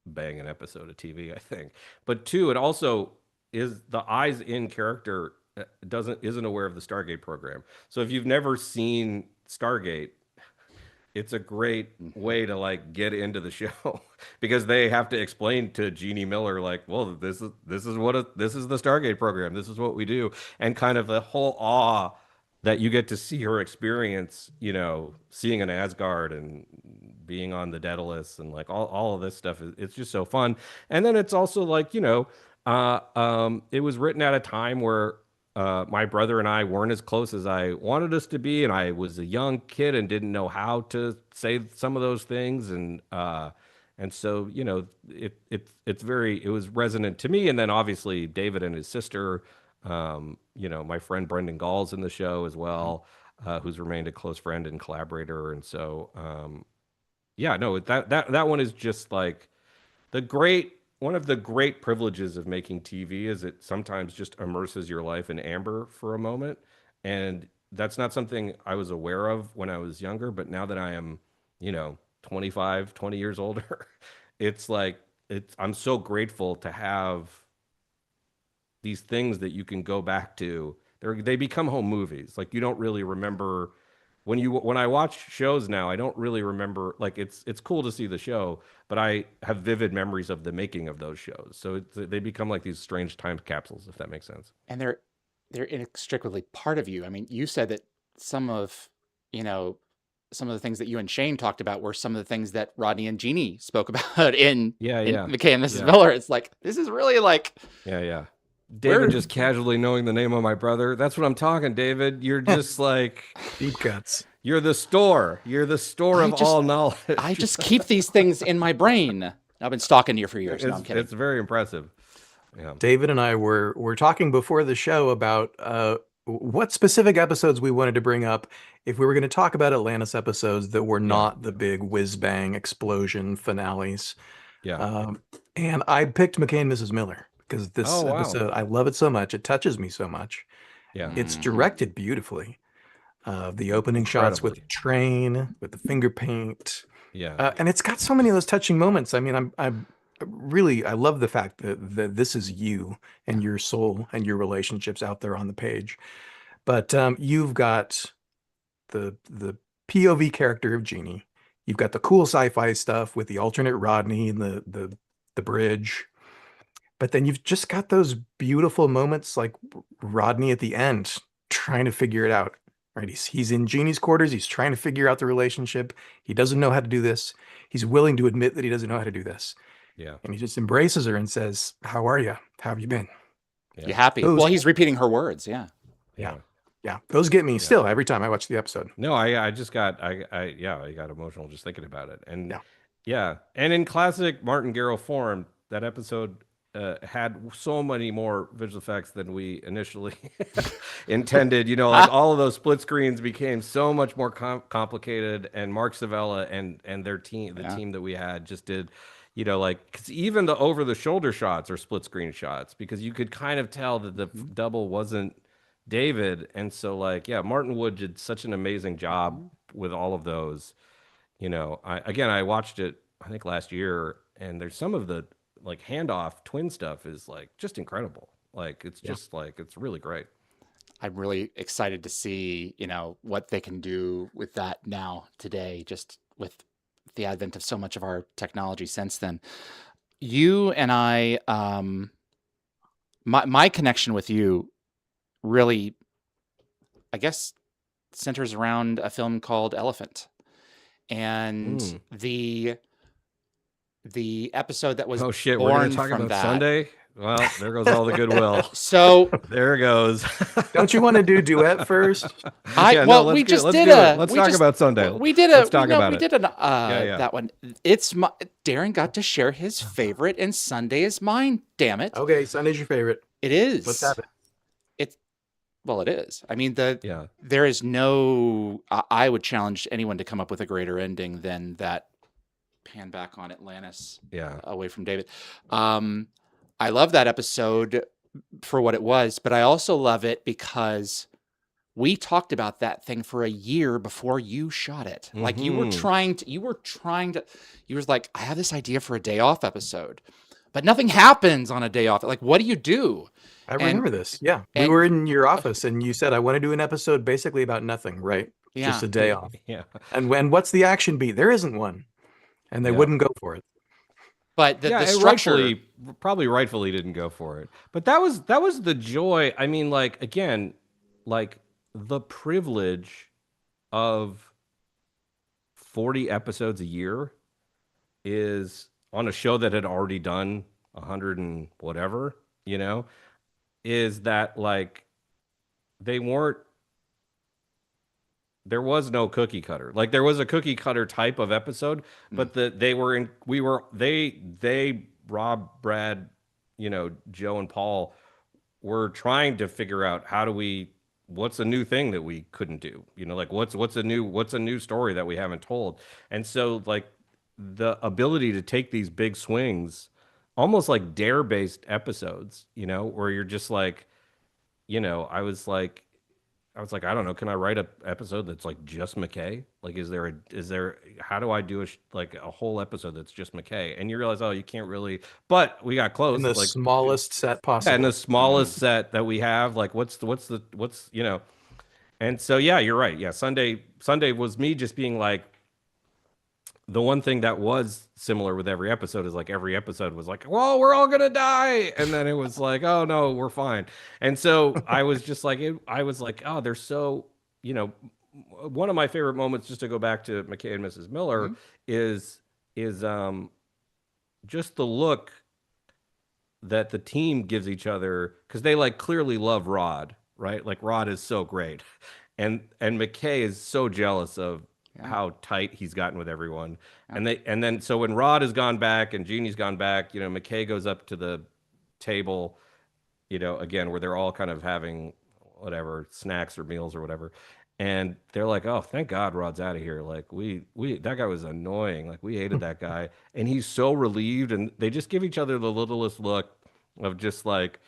banging episode of TV, I think. But two, it also is the eyes in character isn't aware of the Stargate program. So if you've never seen Stargate, it's a great way to like get into the show because they have to explain to Jeannie Miller like, well, this is the Stargate program. This is what we do, and kind of the whole awe that you get to see her experience, seeing an Asgard and being on the Daedalus and like all of this stuff. It's just so fun. And then it's also like, it was written at a time where my brother and I weren't as close as I wanted us to be, and I was a young kid and didn't know how to say some of those things, and so it was resonant to me, and then obviously David and his sister, my friend Brendan Gall's in the show as well, who's remained a close friend and collaborator, and so yeah, no, that one is just like one of the great privileges of making TV is it sometimes just immerses your life in amber for a moment. And that's not something I was aware of when I was younger, but now that I am, 25, 20 years older, it's like I'm so grateful to have these things that you can go back to. They become home movies. Like you don't really remember when I watch shows now, I don't really remember. Like it's cool to see the show, but I have vivid memories of the making of those shows. So they become like these strange time capsules, if that makes sense. and they're inextricably part of you. I mean, you said that some of you know some of the things that you and Shane talked about were some of the things that Rodney and Jeannie spoke about Yeah, in yeah, McKay and Mrs. yeah, Miller. It's like this is really like yeah. where David just casually knowing the name of my brother. That's what I'm talking, David. You're just like Deep cuts. you're the store. You're the store of all knowledge. I just keep these things in my brain. I've been stalking you for years. No, I'm kidding. It's very impressive. Yeah. David and I were talking before the show about what specific episodes we wanted to bring up if we were going to talk about Atlantis episodes that were not the big whiz bang explosion finales. Yeah. And I picked McKay and Mrs. Miller because this Oh, wow. episode, I love it so much. It touches me so much. Yeah. It's directed beautifully. The opening shots with the train, with the finger paint. Yeah. And it's got so many of those touching moments. I mean, really, I love the fact that this is you and your soul and your relationships out there on the page. But you've got the POV character of Jeannie. You've got the cool sci-fi stuff with the alternate Rodney and the bridge. But then you've just got those beautiful moments like Rodney at the end trying to figure it out. Right? He's in Jeannie's quarters. He's trying to figure out the relationship. He doesn't know how to do this. He's willing to admit that he doesn't know how to do this. Yeah. And he just embraces her and says, "How are you? How have you been?" Yeah. You happy? Those- Well, he's repeating her words. Yeah. Yeah. Yeah. Those get me still every time I watch the episode. No, I just got I got emotional just thinking about it. And Yeah. yeah. And in classic Martin Gero form, that episode had so many more visual effects than we initially intended. You know, like all of those split screens became so much more complicated. And Mark Savella and their team, the team that we had, just did, you know, like, 'cause even the over the shoulder shots are split screen shots because you could kind of tell that the double wasn't David. And so, like, yeah, Martin Wood did such an amazing job with all of those. You know, I watched it, I think last year, and there's some of the like handoff twin stuff is like just incredible. Like, it's just like, it's really great. I'm really excited to see, you know, what they can do with that now today, just with the advent of so much of our technology since then. You and I, my connection with you really, I guess, centers around a film called Elephant. And the episode that was Oh shit, we're born gonna talk from about that. Sunday. Well, there goes all the goodwill. So There it goes. Don't you want to do duet first? Yeah, no, let's we get- just let's did do it. a. Let's we talk just- about Sunday. We did a. Let's talk about we it. did an yeah. that one. It's my Darren got to share his favorite, and Sunday is mine. Damn it! Okay, Sunday's your favorite. It is. Let's have it. Well, it is. I mean, Yeah. there is no. I would challenge anyone to come up with a greater ending than that. Pan back on Atlantis. Yeah. Away from David. I love that episode for what it was, but I also love it because we talked about that thing for a year before you shot it. Like you were trying to, you were like, I have this idea for a day off episode, but nothing happens on a day off. Like, what do you do? I remember this. Yeah. We and- were in your office and you said, I want to do an episode basically about nothing, right? Yeah. Just a day off. Yeah. And what's the action beat? There isn't one. And they wouldn't go for it. But the it structure, probably rightfully didn't go for it. But that was the joy. I mean, like, again, like the privilege of 40 episodes a year is on a show that had already done 100 and whatever, you know, is that like there was no cookie cutter. Like there was a cookie cutter type of episode, but Rob, Brad, you know, Joe and Paul were trying to figure out what's a new thing that we couldn't do, you know, like what's a new story that we haven't told. And so like the ability to take these big swings, almost like dare based episodes, you know, where you're just like, you know, I was like, I don't know, can I write an episode that's like just McKay? Like, how do I do a whole episode that's just McKay? And you realize, oh, you can't really, but we got close. In the like, smallest set possible. in the smallest set that we have, like what's, you know? And so, yeah, you're right. Yeah. Sunday was me just being like, the one thing that was similar with every episode is like every episode was like, well, we're all going to die. And then it was like, oh no, we're fine. And so I was just like, oh, they're so, you know, one of my favorite moments, just to go back to McKay and Mrs. Miller, is just the look that the team gives each other. 'Cause they like clearly love Rod, right? Like Rod is so great. And McKay is so jealous of how tight he's gotten with everyone. And then so when Rod has gone back and Jeannie's gone back, you know, McKay goes up to the table, you know, again, where they're all kind of having whatever snacks or meals or whatever. And they're like, oh, thank God Rod's out of here. Like that guy was annoying. Like we hated that guy. And he's so relieved. And they just give each other the littlest look of just like,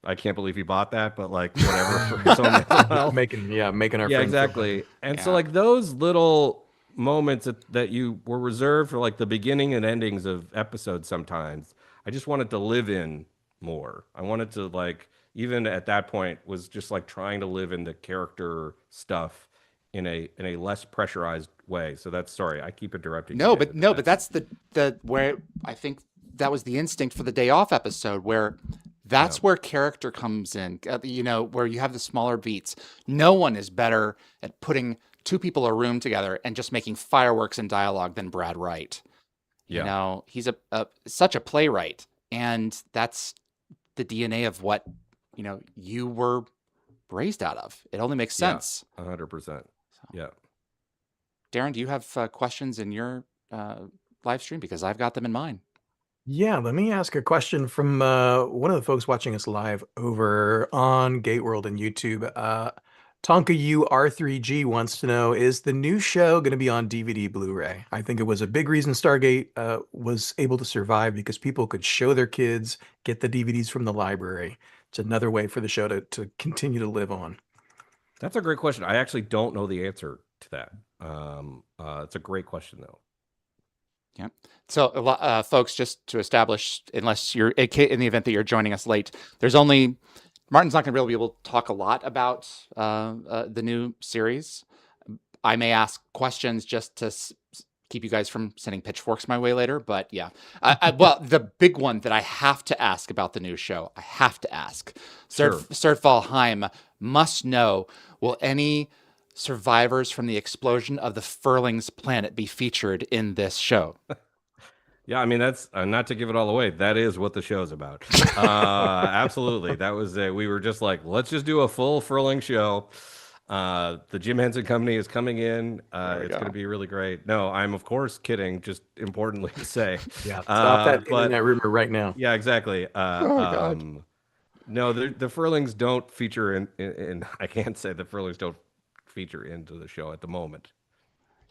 I can't believe he bought that, but like whatever for his own mental health. making our friends feel exactly. And so like those little moments that you were reserved for like the beginning and endings of episodes sometimes I just wanted to live in more. I wanted to like even at that point was just like trying to live in the character stuff in a less pressurized way. So that's sorry, I keep interrupting you, David, but No, but that's that's the where I think that was the instinct for the day off episode where yeah. that's where character comes in. Where you have the smaller beats. No one is better at putting two people in a room together and just making fireworks and dialogue than Brad Wright. Yeah. He's such a playwright, and that's the DNA of what you were raised out of. It only makes Yeah. sense. 100%. Yeah. Darren, do you have questions in your live stream? Because I've got them in mine. Yeah, let me ask a question from one of the folks watching us live over on GateWorld and YouTube. Tonka U R3G wants to know, is the new show going to be on DVD Blu-ray? I think it was a big reason Stargate was able to survive because people could show their kids, get the DVDs from the library. It's another way for the show to continue to live on. That's a great question. I actually don't know the answer to that. It's a great question though. Yeah. So, folks, just to establish, unless you're in the event that you're joining us late, Martin's not going to really be able to talk a lot about the new series. I may ask questions just to keep you guys from sending pitchforks my way later. But yeah, well, the big one that I have to ask about the new show, I have to ask, Sure. Sertvalheim must know, will any survivors from the explosion of the Furlings planet be featured in this show? Yeah, I mean that's not to give it all away. That is what the show's about. Absolutely, that was we were just like, let's just do a full Furling show. The Jim Henson Company is coming in. It's going to be really great. No, I'm of course kidding. Just importantly to say, Yeah, stop that but internet rumor right now. yeah, exactly. God. No, the Furlings don't feature in. I can't say the Furlings don't feature into the show at the moment.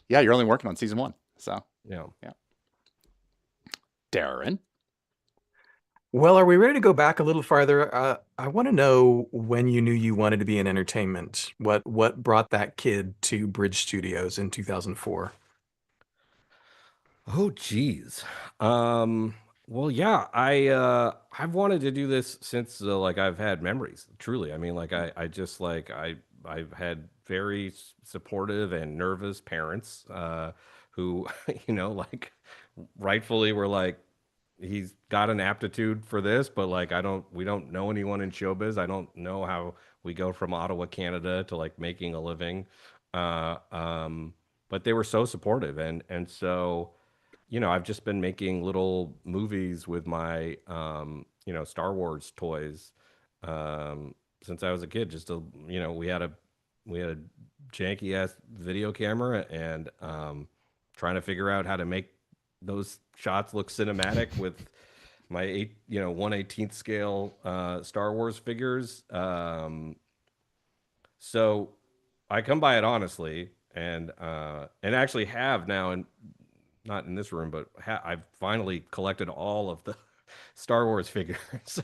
Yeah, you're only working on season 1, so Yeah. Darren. Well, are we ready to go back a little farther? I want to know when you knew you wanted to be in entertainment. What brought that kid to Bridge Studios in 2004? Oh, geez. Well, yeah, I've wanted to do this since like I've had memories. Truly, I mean, like I just like I've had very supportive and nervous parents who like rightfully were like, he's got an aptitude for this, but like we don't know anyone in showbiz. I don't know how we go from Ottawa, Canada to like making a living. Uh, um, but they were so supportive and so I've just been making little movies with my Star Wars toys since I was a kid. Just to we had a janky ass video camera and trying to figure out how to make those shots look cinematic with my 1/18th scale Star Wars figures. So I come by it honestly and actually have now, and not in this room, but I've finally collected all of the Star Wars figures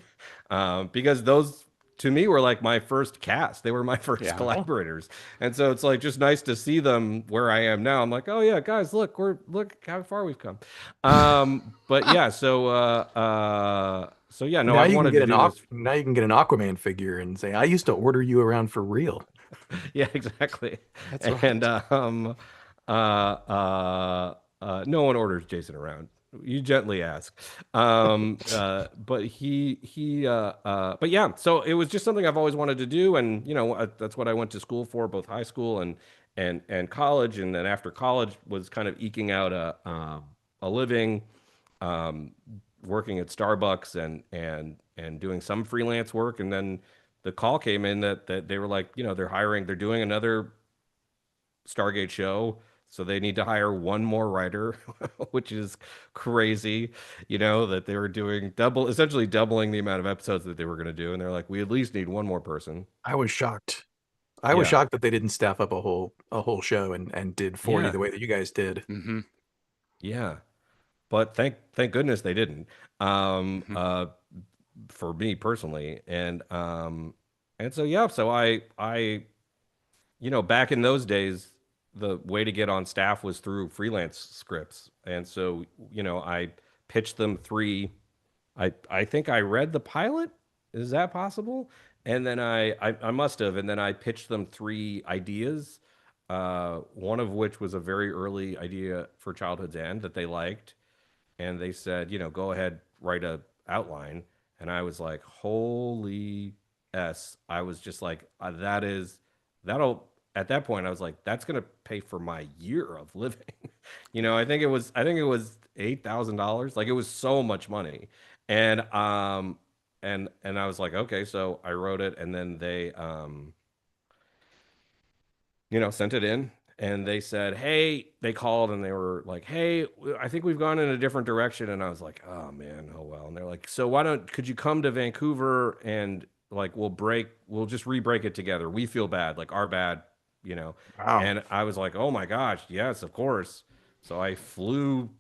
because those to me were like my first cast. They were my first collaborators, and so it's like just nice to see them where I am now. I'm like, oh yeah, guys, look how far we've come. But yeah, so yeah, no, Now I you can wanted get to do this. now you can get an Aquaman figure and say, I used to order you around for real. Yeah, exactly. That's right. And no one orders Jason around. You gently ask. But but yeah, so it was just something I've always wanted to do. And, that's what I went to school for, both high school and college. And then after college was kind of eking out a living, working at Starbucks and doing some freelance work. And then the call came in that they were like, they're doing another Stargate show. So they need to hire one more writer, which is crazy, that they were doing essentially doubling the amount of episodes that they were going to do. And they're like, we at least need one more person. I was shocked. I was shocked that they didn't staff up a whole show and did 40 the way that you guys did. Mm-hmm. Yeah. But thank goodness they didn't. For me personally. And so, yeah, so I back in those days, the way to get on staff was through freelance scripts. And so, I pitched them 3 I think I read the pilot. Is that possible? And then I must have, and then I pitched them 3 ideas. One of which was a very early idea for Childhood's End that they liked, and they said, go ahead, write a outline. And I was like, holy s! I was just like, that'll. At that point, I was like, that's gonna pay for my year of living. I think it was $8,000. Like it was so much money, and I was like, okay, so I wrote it, and then they sent it in, and they said, hey, they called and they were like, hey, I think we've gone in a different direction. And I was like, oh man, oh well. And they're like, so could you come to Vancouver and like, we'll just re-break it together. We feel bad, like our bad, you know? Wow. And I was like, oh my gosh, yes, of course. So I flew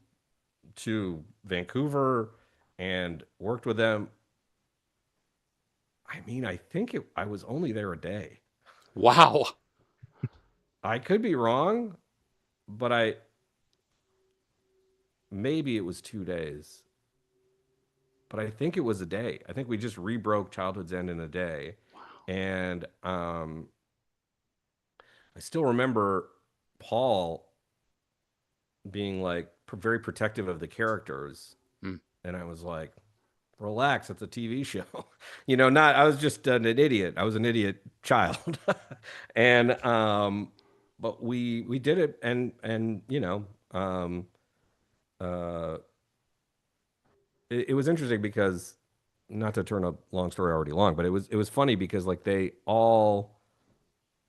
to Vancouver and worked with them. I mean, I was only there a day. Wow. I could be wrong, but maybe it was 2 days, but I think it was a day. I think we just rebroke Childhood's End in a day. And I still remember Paul being like very protective of the characters. Mm. And I was like, relax, it's a TV show. I was just an idiot. I was an idiot child. And but we did it, and uh it was interesting because, not to turn a long story already long, but it was funny because like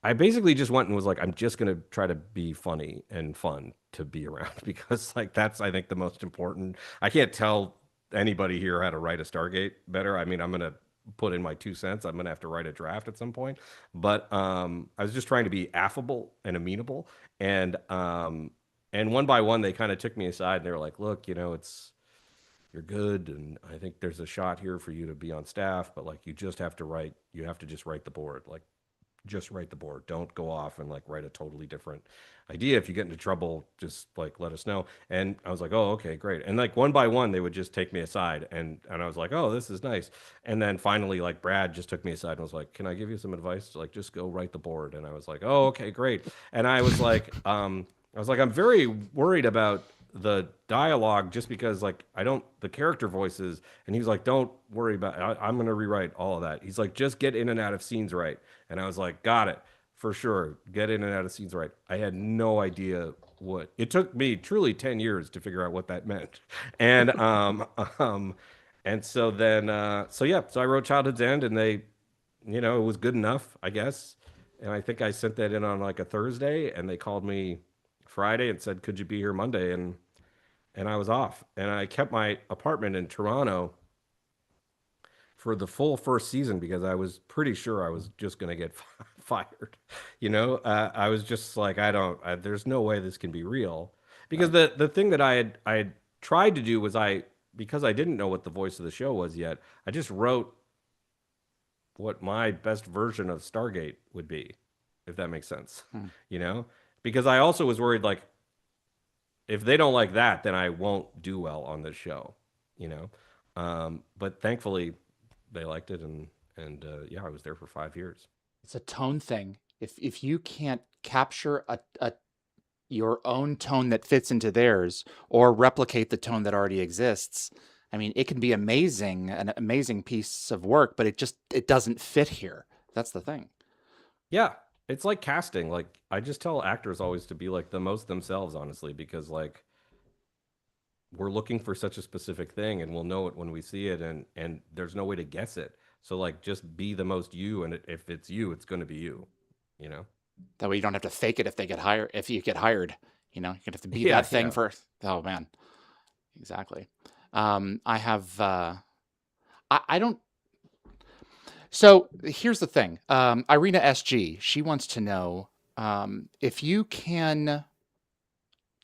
I basically just went and was like, I'm just gonna try to be funny and fun to be around because like that's, I think, the most important. I can't tell anybody here how to write a Stargate better. I mean, I'm gonna put in my 2 cents. I'm gonna have to write a draft at some point. But I was just trying to be affable and amenable, and one by one they kind of took me aside and they were like, look, you're good, and I think there's a shot here for you to be on staff, but like you have to just write the board. Like, just write the board. Don't go off and like write a totally different idea. If you get into trouble, just like let us know. And I was like, oh, okay, great. And like one by one, they would just take me aside, and I was like, oh, this is nice. And then finally, like Brad just took me aside and was like, can I give you some advice? Like, just go write the board. And I was like, oh, okay, great. And I'm very worried about the dialogue just because like the character voices. And he was like, don't worry about it. I'm going to rewrite all of that. He's like, just get in and out of scenes right. And I was like, got it, for sure, get in and out of scenes right. I had no idea what it took me truly 10 years to figure out what that meant. And and so then so I wrote Childhood's End, and they, it was good enough, I guess. And I think I sent that in on like a Thursday, and they called me Friday and said, could you be here Monday? And I was off, and I kept my apartment in Toronto for the full first season because I was pretty sure I was just going to get fired. I was just like, there's no way this can be real. Because the thing that I had tried to do was, because I didn't know what the voice of the show was yet, I just wrote what my best version of Stargate would be, if that makes sense. Because I also was worried, like, if they don't like that, then I won't do well on this show, but thankfully they liked it, and yeah, I was there for 5 years. It's a tone thing. If you can't capture your own tone that fits into theirs or replicate the tone that already exists, I mean, it can be amazing, an amazing piece of work, but it doesn't fit here. That's the thing. Yeah, it's like casting. Like, I just tell actors always to be like the most themselves, honestly, because like we're looking for such a specific thing, and we'll know it when we see it, and there's no way to guess it. So like, just be the most you, and if it's you, it's going to be you. That way you don't have to fake it if you get hired. You have to be Yeah, that thing yeah. for. Oh man, exactly. I have. I don't. So here's the thing. Irina SG, she wants to know if you can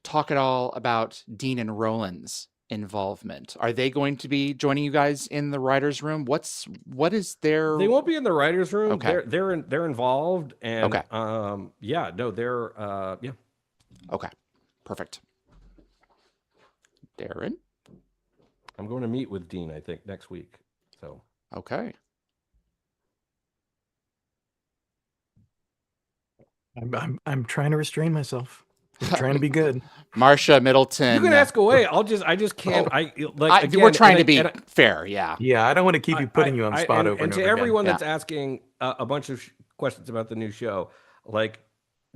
talk at all about Dean and Roland's involvement. Are they going to be joining you guys in the writers' room? What is their? They won't be in the writers' room. Okay. They're involved, and Okay. yeah, no, they're yeah. Okay, perfect. Darren? I'm going to meet with Dean, I think, next week. So Okay. I'm trying to restrain myself. I'm trying to be good. Marcia you Middleton. can ask away. I just can't. Oh, Again. we're trying to and be and fair. Yeah. Yeah, I don't want to keep you putting you on the spot over and and to over again. everyone Yeah. that's asking a bunch of questions about the new show, like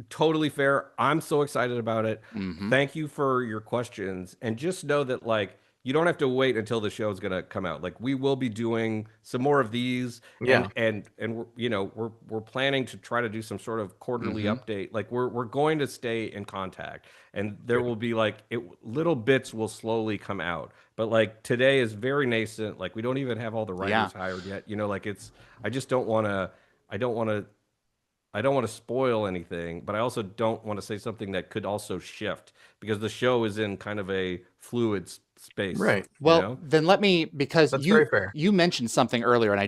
totally fair. I'm so excited about it. Hmm. Thank you for your questions, and just know that like you don't have to wait until the show's gonna come out. Like we will be doing some more of these, Yeah. and we're, we're planning to try to do some sort of quarterly Hmm. update. Like we're going to stay in contact, and there Good. will be like little bits will slowly come out. But like today is very nascent. Like we don't even have all the Yeah. writers hired yet. Like it's I just don't want to. I don't want to I don't want to spoil anything, but I also don't want to say something that could also shift because the show is in kind of a fluid space, Right. Well, then let me, because That's very fair. you mentioned something earlier, and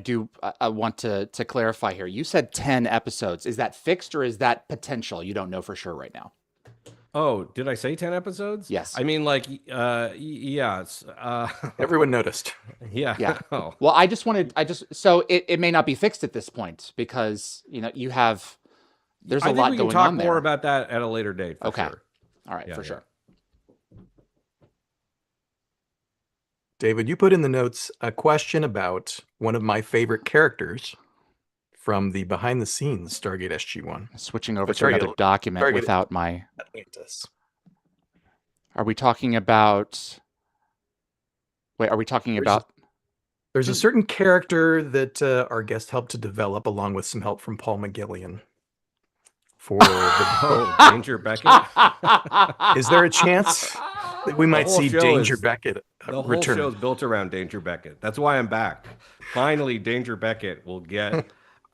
I want to clarify here. You said 10 episodes. Is that fixed or is that potential? You don't know for sure right now. Oh, did I say 10 episodes? Yes. I mean, like, yeah, Everyone noticed. yeah. Yeah. Oh, Well, so it may not be fixed at this point because, there's a I think lot we can going talk on more there. about that at a later date. For Okay. sure. All right, Yeah, for yeah. sure. David, you put in the notes a question about one of my favorite characters from the behind the scenes Stargate SG-1. Switching over to Stargate another document Stargate without my. Atlantis. Are we talking about? Wait, are we talking about? There's a certain character that our guest helped to develop, along with some help from Paul McGillion. For the Oh, Danger Beckett. Is there a chance that we might see Danger Beckett The whole return? show's built around Danger Beckett. That's why I'm back. Finally, Danger Beckett will get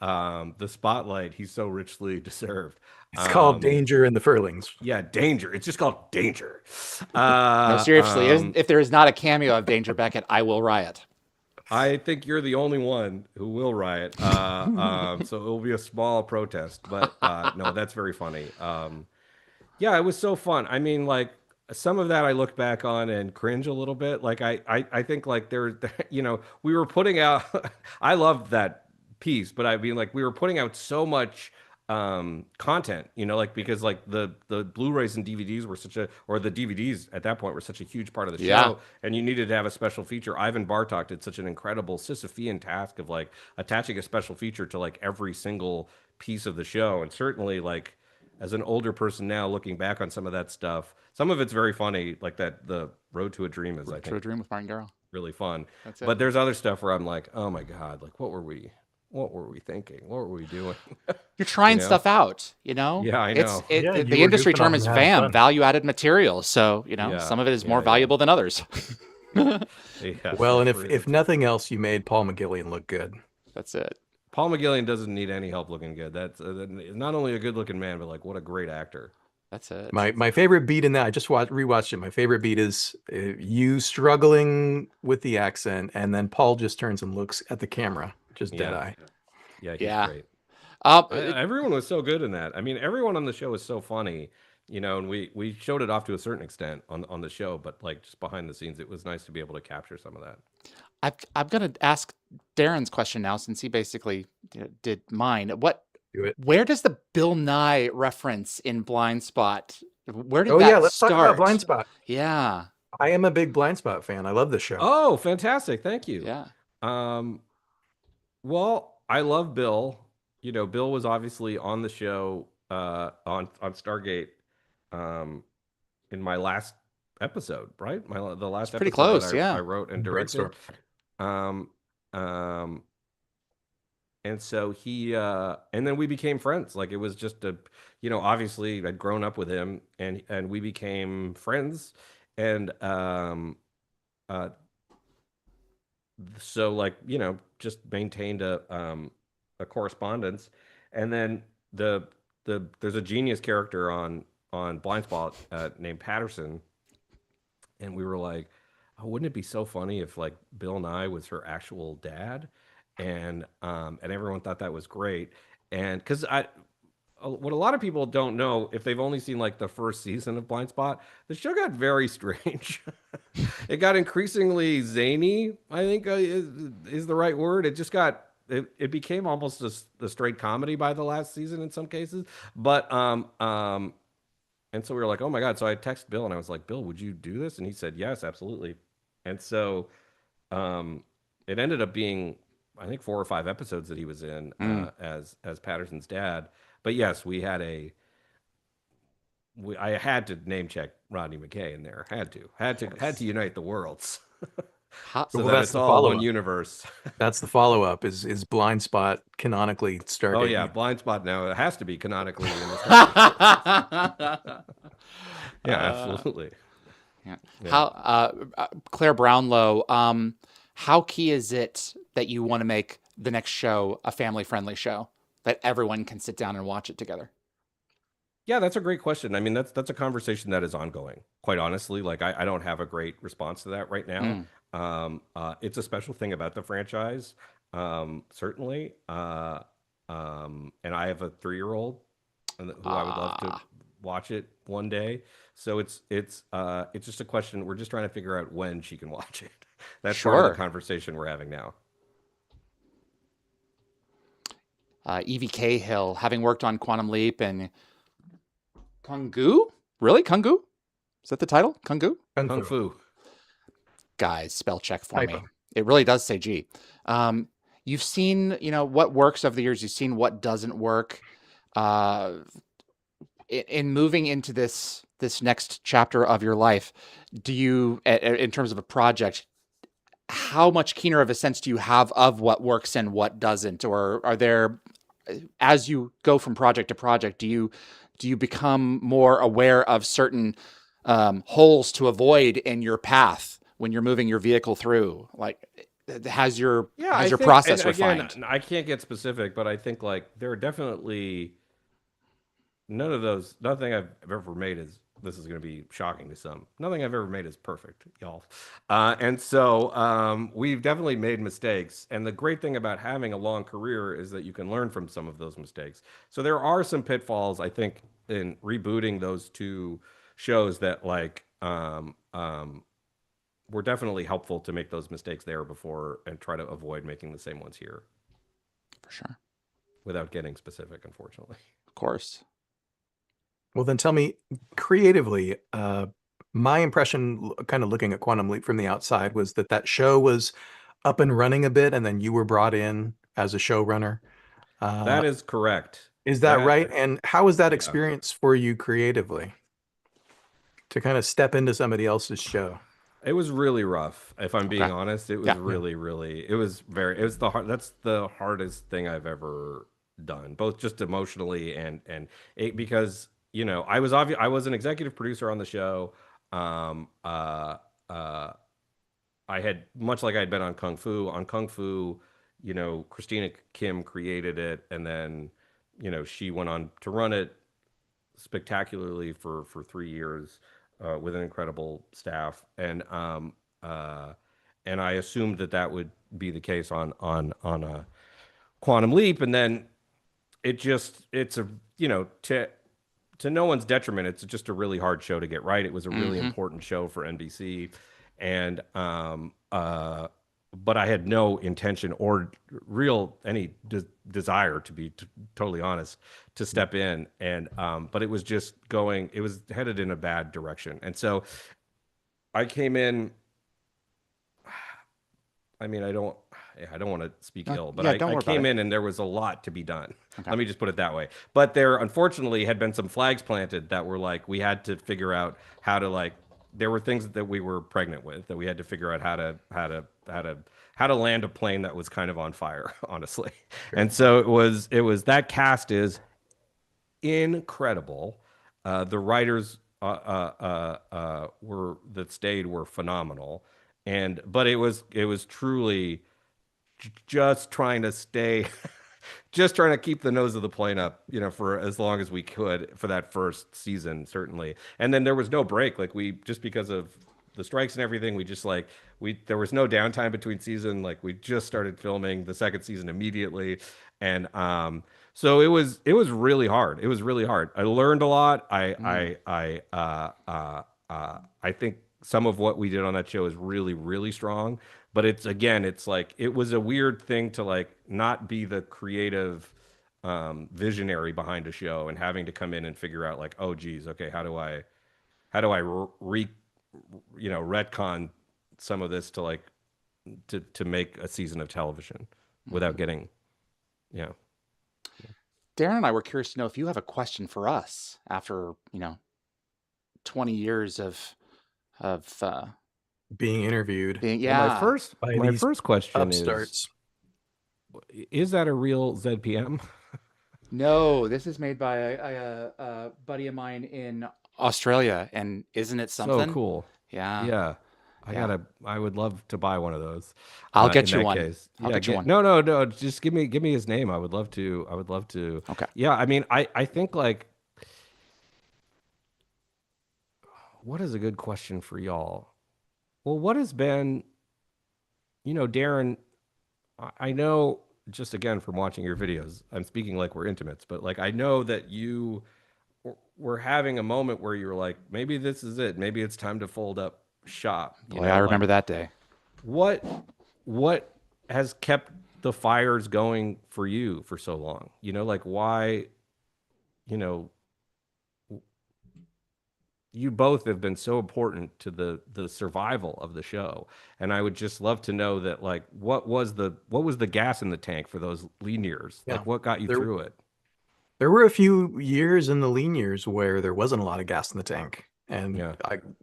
the spotlight he's so richly deserved. It's called Danger and the Furlings. Yeah, Danger. It's just called Danger. No, seriously, if there is not a cameo of Danger Beckett, I will riot. I think you're the only one who will riot. So it will be a small protest, but no, that's very funny. Yeah, it was so fun. I mean, like some of that I look back on and cringe a little bit. Like I think like we were putting out. I loved that piece, but I mean, like we were putting out so much content, like because like the Blu-rays and DVDs were or the DVDs at that point were such a huge part of the Yeah. show, and you needed to have a special feature. Ivan Bartok did such an incredible Sisyphean task of like attaching a special feature to like every single piece of the show, and certainly like as an older person now looking back on some of that stuff, some of it's very funny, like the Road to a Dream is, I To a think, Dream with Martin Gero. really fun. That's it. But there's other stuff where I'm like, oh my God, like what were we thinking? What were we doing? You're trying You know? stuff out, you know? Yeah, I know. Yeah, you the were industry goofing term off is and having VAM, fun. value added material. So, Yeah, some of it is yeah, more yeah. valuable than others. Yeah, Well, and for real. if nothing else, you made Paul McGillion look good. That's it. Paul McGillion doesn't need any help looking good. That's not only a good looking man, but like what a great actor. That's it. My favorite beat in that, I just rewatched it. My favorite beat is you struggling with the accent, and then Paul just turns and looks at the camera, just dead eye. Yeah, he's Yeah. great. Everyone was so good in that. I mean, everyone on the show is so funny, and we showed it off to a certain extent on the show, but like just behind the scenes, it was nice to be able to capture some of that. I'm going to ask Darren's question now, since he basically did mine. Do it. Where does the Bill Nye reference in Blindspot? Where did Oh that yeah, let's start? talk about Blindspot. Yeah. I am a big Blindspot fan. I love this show. Oh, fantastic! Thank you. Yeah. Well, I love Bill. Bill was obviously on the show on Stargate in my last episode, right? The last pretty episode close, that yeah. I wrote and directed. And so he and then we became friends. Like it was just obviously I'd grown up with him and we became friends. And so like, just maintained a correspondence. And then there's a genius character on Blindspot named Patterson. And we were like, oh, wouldn't it be so funny if like Bill Nye was her actual dad? And everyone thought that was great. And because what a lot of people don't know if they've only seen like the first season of Blindspot, the show got very strange. It got increasingly zany, I think is the right word. It just got it became almost a straight comedy by the last season in some cases. But and so we were like, oh my God. So I texted Bill and I was like, Bill, would you do this? And he said, yes, absolutely. And so um it ended up being, I think, 4 or 5 episodes that he was in as Patterson's dad. But yes, I had to name check Rodney McKay in there. Had to unite the worlds How, so Well, that that's it's the all one follow-up. universe. That's the follow-up. Is Blindspot canonically Oh Stargate? yeah, Blindspot now. It has to be canonically in the Stargate universe. Yeah, absolutely. yeah. Yeah. How Claire Brownlow, how key is it that you want to make the next show a family-friendly show that everyone can sit down and watch it together? Yeah, that's a great question. I mean, that's a conversation that is ongoing. Quite honestly, like I don't have a great response to that right now. Mm. It's a special thing about the franchise, certainly. And I have a 3-year-old who I would love to Ah, watch it one day. So it's just a question. We're just trying to figure out when she can watch it. That's part of the sure. conversation we're having now. Evie Cahill, having worked on Quantum Leap and Kungu? Really? Kungu? Is that the title? Kungu? Kung Kung Fu. Fu. Guys, spell check for Typo. me. It really does say G. You've seen, what works over the years. You've seen what doesn't work. Uh, in moving into this next chapter of your life, do you, in terms of a project, how much keener of a sense do you have of what works and what doesn't? Or are there, as you go from project to project, do you become more aware of certain holes to avoid in your path when you're moving your vehicle through? Like, has your Yeah, has I your think, and process again, refined? I can't get specific, but I think like there are definitely none of those. Nothing I've ever made is. This is going to be shocking to some. Nothing I've ever made is perfect, y'all. And so we've definitely made mistakes. And the great thing about having a long career is that you can learn from some of those mistakes. So there are some pitfalls, I think, in rebooting those two shows that were definitely helpful to make those mistakes there before and try to avoid making the same ones here For sure. without getting specific, unfortunately. Of course. Well, then tell me creatively, my impression, kind of looking at Quantum Leap from the outside, was that show was up and running a bit, and then you were brought in as a showrunner. Uh, That is correct. is that That, right? And how was that yeah. experience for you creatively to kind of step into somebody else's show? It was really rough, if I'm being Okay. honest. It was Yeah. really, really, it was that's the hardest thing I've ever done, both just emotionally because, I was an executive producer on the show. Um, uh, uh, I had, much like I'd been on Kung Fu, Christina Kim created it, and then, she went on to run it spectacularly for 3 years with an incredible staff, uh, and I assumed that would be the case on a Quantum Leap, and then it's a to no one's detriment, it's just a really hard show to get right. It was a really Mm-hmm. important show for NBC, and but I had no intention or real any desire, to be totally honest, to step in, and but it was just going. It was headed in a bad direction, and so I came in. I mean, I don't want to speak ill, but Yeah, don't I worry about came it. in and there was a lot to be done. Okay. Let me just put it that way. But there, unfortunately, had been some flags planted that were like, we had to figure out how to, like, there were things that we were pregnant with that we had to figure out how to land a plane that was kind of on fire, honestly. And so it was that cast is incredible. The writers were that stayed were phenomenal, and but it was truly just trying to stay, just trying to keep the nose of the plane up, for as long as we could for that first season, certainly. And then there was no break, like we just because of the strikes and everything, we just like there was no downtime between season. Like we just started filming the second season immediately, and so it was really hard. It was really hard. I learned a lot. I think some of what we did on that show is really, really strong. But it's like it was a weird thing to like not be the creative visionary behind a show and having to come in and figure out like, oh geez, okay, how do I retcon some of this to like to make a season of television without getting, you know. Darren and I were curious to know if you have a question for us after 20 years of Being interviewed being. Well, Yeah. by my these first question upstarts. is that a real ZPM? No, this is made by a buddy of mine in Australia, and isn't it So something? cool. Yeah. Yeah. Yeah. I would love to buy one of those. I'll get In you that one. case. I'll get you one. No. Just give me his name. I would love to. Okay. Yeah. I mean, I think like, what is a good question for y'all? Well, what has been, Darren, I know just again from watching your videos, I'm speaking like we're intimates, but like, I know that you were having a moment where you were like, maybe this is it. Maybe it's time to fold up shop. Boy, I remember that day. What has kept the fires going for you for so long? Like why, you both have been so important to the survival of the show. And I would just love to know that like what was the gas in the tank for those lean years? Yeah. Like what got you There- through it? There were a few years in the lean years where there wasn't a lot of gas in the tank, and Yeah.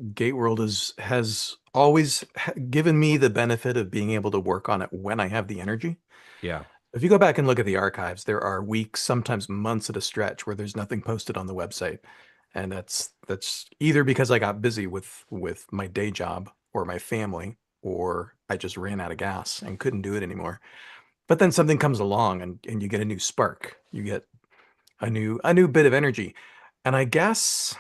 GateWorld has always given me the benefit of being able to work on it when I have the energy. Yeah. If you go back and look at the archives, there are weeks, sometimes months at a stretch where there's nothing posted on the website, and that's either because I got busy with my day job or my family, or I just ran out of gas and couldn't do it anymore. But then something comes along, and you get a new spark. You get a new bit of energy. And I guess,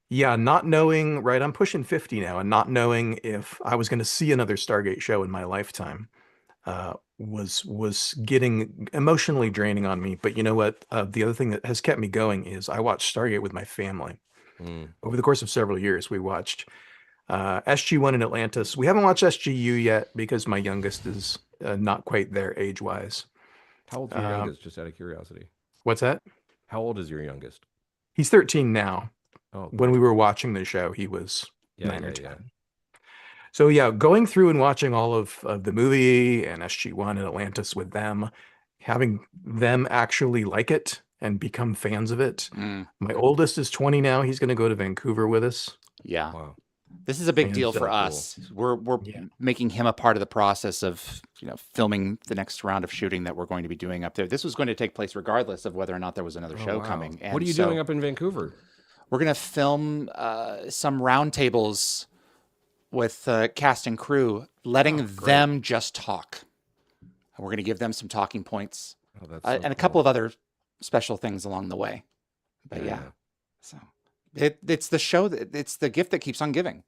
yeah, not knowing, right, I'm pushing 50 now, and not knowing if I was going to see another Stargate show in my lifetime was getting emotionally draining on me. But you know what? The other thing that has kept me going is I watched Stargate with my family. Over the course of several years. We watched SG1 in Atlantis. We haven't watched SGU yet because my youngest is not quite there age-wise. How old's your youngest, just out of curiosity? What's that? How old is your youngest? He's 13 now. Oh, When we were watching the show, he was Yeah, 9 or yeah, 10. yeah. So yeah, going through and watching all of the movie and SG1 and Atlantis with them, having them actually like it and become fans of it. Mm, My oldest is 20 now. He's going to go to Vancouver with us. yeah. Wow. This is a big And deal so for cool. us. We're Yeah. making him a part of the process of filming the next round of shooting that we're going to be doing up there. This was going to take place regardless of whether or not there was another Oh, show wow. coming. What are you doing up in Vancouver? We're going to film some roundtables with cast and crew, letting Oh, great. them just talk. And we're going to give them some talking points Oh, that's and a couple of other special things along the way. But yeah, so it's the show it's the gift that keeps on giving,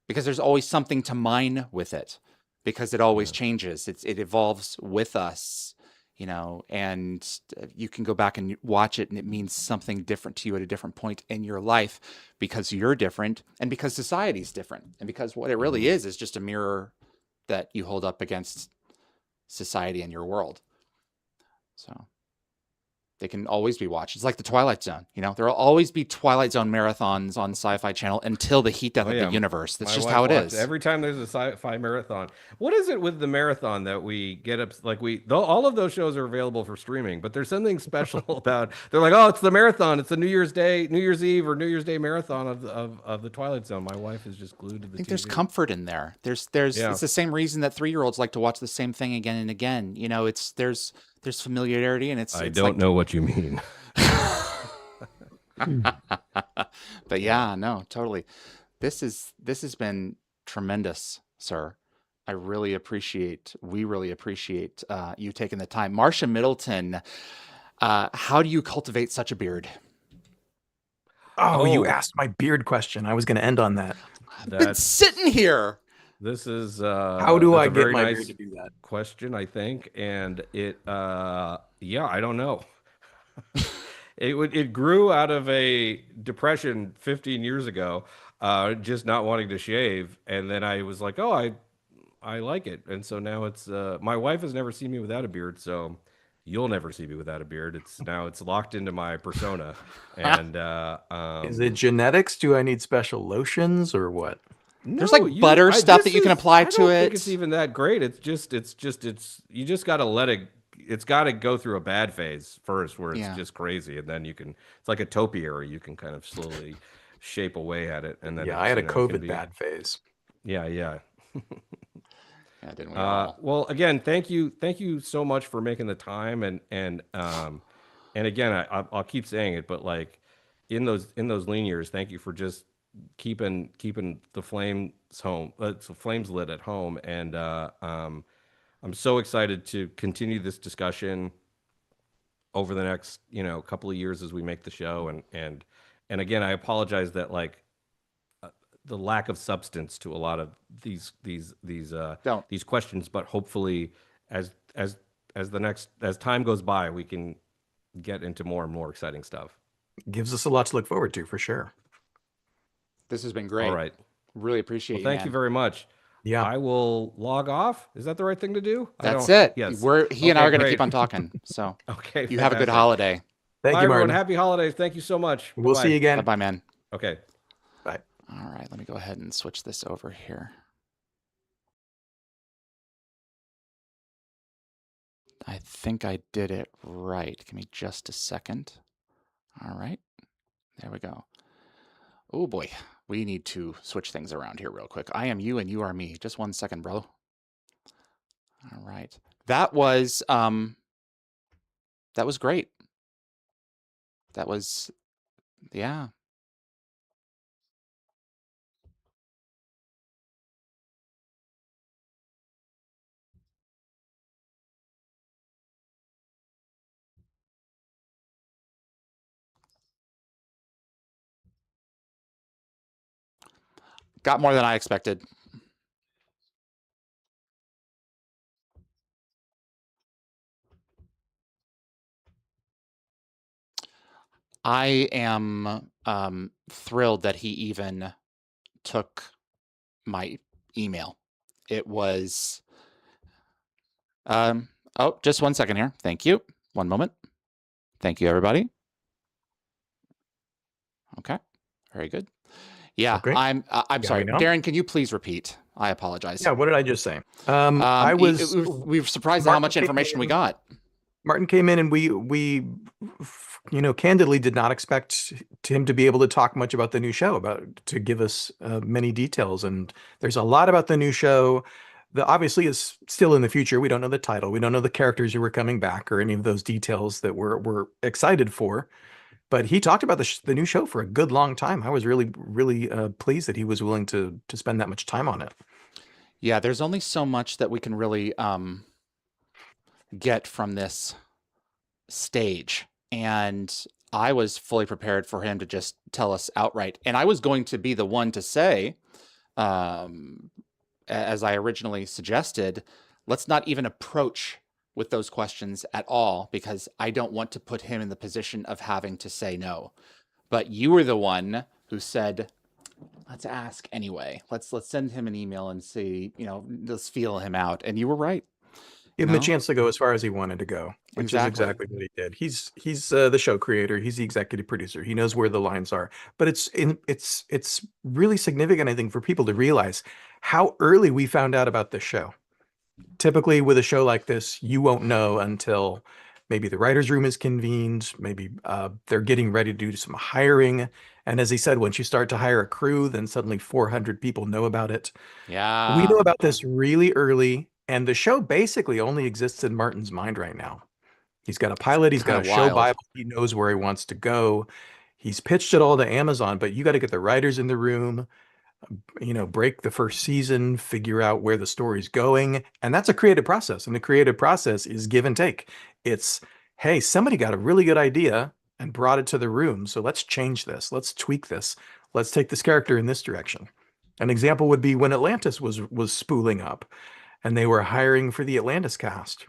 because there's always something to mine with it, because it always changes. It evolves with us, and you can go back and watch it and it means something different to you at a different point in your life, because you're different and because society's different, and because what it really is just a mirror that you hold up against society and your world. So they can always be watched. It's like the Twilight Zone. There will always be Twilight Zone marathons on Sci-Fi Channel until the heat death of the universe. That's My just wife how it watches is. Every time there's a sci-fi marathon. What is it with the marathon that we get up? Like all of those shows are available for streaming, but there's something special about. They're like, oh, it's the marathon. It's the New Year's Eve or New Year's Day marathon of the Twilight Zone. My wife is just glued to the I think TV. there's comfort in there. There's It's the same reason that 3-year-olds like to watch the same thing again and again. There's familiarity, and I don't know what you mean. But yeah, no, totally. This has been tremendous, sir. We really appreciate you taking the time. Marcia Middleton, how do you cultivate such a beard? Oh, you Oh, asked my beard question. I was going to end on that. I've been that's sitting here. this is How do that's I a get very my beard nice to do that? question, I think, and it yeah, I don't know. It grew out of a depression 15 years ago, just not wanting to shave, and then I was like, oh, I like it, and so now it's my wife has never seen me without a beard, so you'll never see me without a beard. It's locked into my persona, and Is it genetics? Do I need special lotions or what? There's no, like butter stuff that this you can is apply I to don't think it's it. even that great. It's you just got to let it. It's got to go through a bad phase first, where it's Yeah. just crazy, and then you can. It's like a topiary. You can kind of slowly shape away at it, and then Yeah, I it's had a it can COVID be bad phase. yeah. Yeah, didn't we all? Well, again, thank you so much for making the time, and again, I'll keep saying it, but like in those lean years, thank you for just keeping the flames home, so flames lit at home, and I'm so excited to continue this discussion over the next couple of years as we make the show, and again, I apologize that like the lack of substance to a lot of Don't. these questions, but hopefully as as as time goes by, we can get into more and more exciting stuff. Gives us a lot to look forward to for sure. This has been All great. right. Really Well, appreciate you, thank you man. very much. Yeah. I will log off. Is that the right thing to do? I That's don't. it. Yes. He and I Okay, are going to great. keep on talking. So Okay, you have a good fantastic. holiday. Thank Bye, you, everyone. Martin. Happy holidays. Thank you so much. We'll see you Bye-bye. Bye again. bye, man. Okay. Bye. All right. Let me go ahead and switch this over here. I think I did it right. Give me just a second. All right. There we go. Oh boy. We need to switch things around here real quick. I am you and you are me. Just 1 second, bro. All right. That was great. That was yeah. Got more than I expected. I am thrilled that he even took my email. It was oh, just 1 second here. Thank you. One moment. Thank you, everybody. Okay. Very good. Yeah, Okay. I'm Got sorry. me now? Darren, can you please repeat? I apologize. Yeah, what did I just say? I was we were surprised at how Martin much came information we in- got. Martin came in and we candidly did not expect him to be able to talk much about the new show, to give us many details. And there's a lot about the new show that obviously is still in the future. We don't know the title. We don't know the characters who were coming back or any of those details that we're excited for. But he talked about the new show for a good long time. I was really, really pleased that he was willing to spend that much time on it. Yeah, there's only so much that we can really get from this stage. And I was fully prepared for him to just tell us outright. And I was going to be the one to say, as I originally suggested, let's not even approach with those questions at all, because I don't want to put him in the position of having to say no. But you were the one who said, let's ask anyway. Let's send him an email and see, let's feel him out. And you were right. Give him a chance to go as far as he wanted to go, which is exactly what he did. He's the show creator. He's the executive producer. He knows where the lines are. But it's really significant, I think, for people to realize how early we found out about this show. Typically, with a show like this, you won't know until maybe the writer's room is convened, maybe they're getting ready to do some hiring. And as he said, once you start to hire a crew, then suddenly 400 people know about it. Yeah. We know about this really early, and the show basically only exists in Martin's mind right now. He's got a pilot, he's got a show Bible, he knows where he wants to go. He's pitched it all to Amazon, but you got to get the writers in the room, break the first season, figure out where the story's going. And that's a creative process. And the creative process is give and take. It's, hey, somebody got a really good idea. and brought it to the room. So let's change this. Let's tweak this. Let's take this character in this direction. An example would be when Atlantis was spooling up and they were hiring for the Atlantis cast.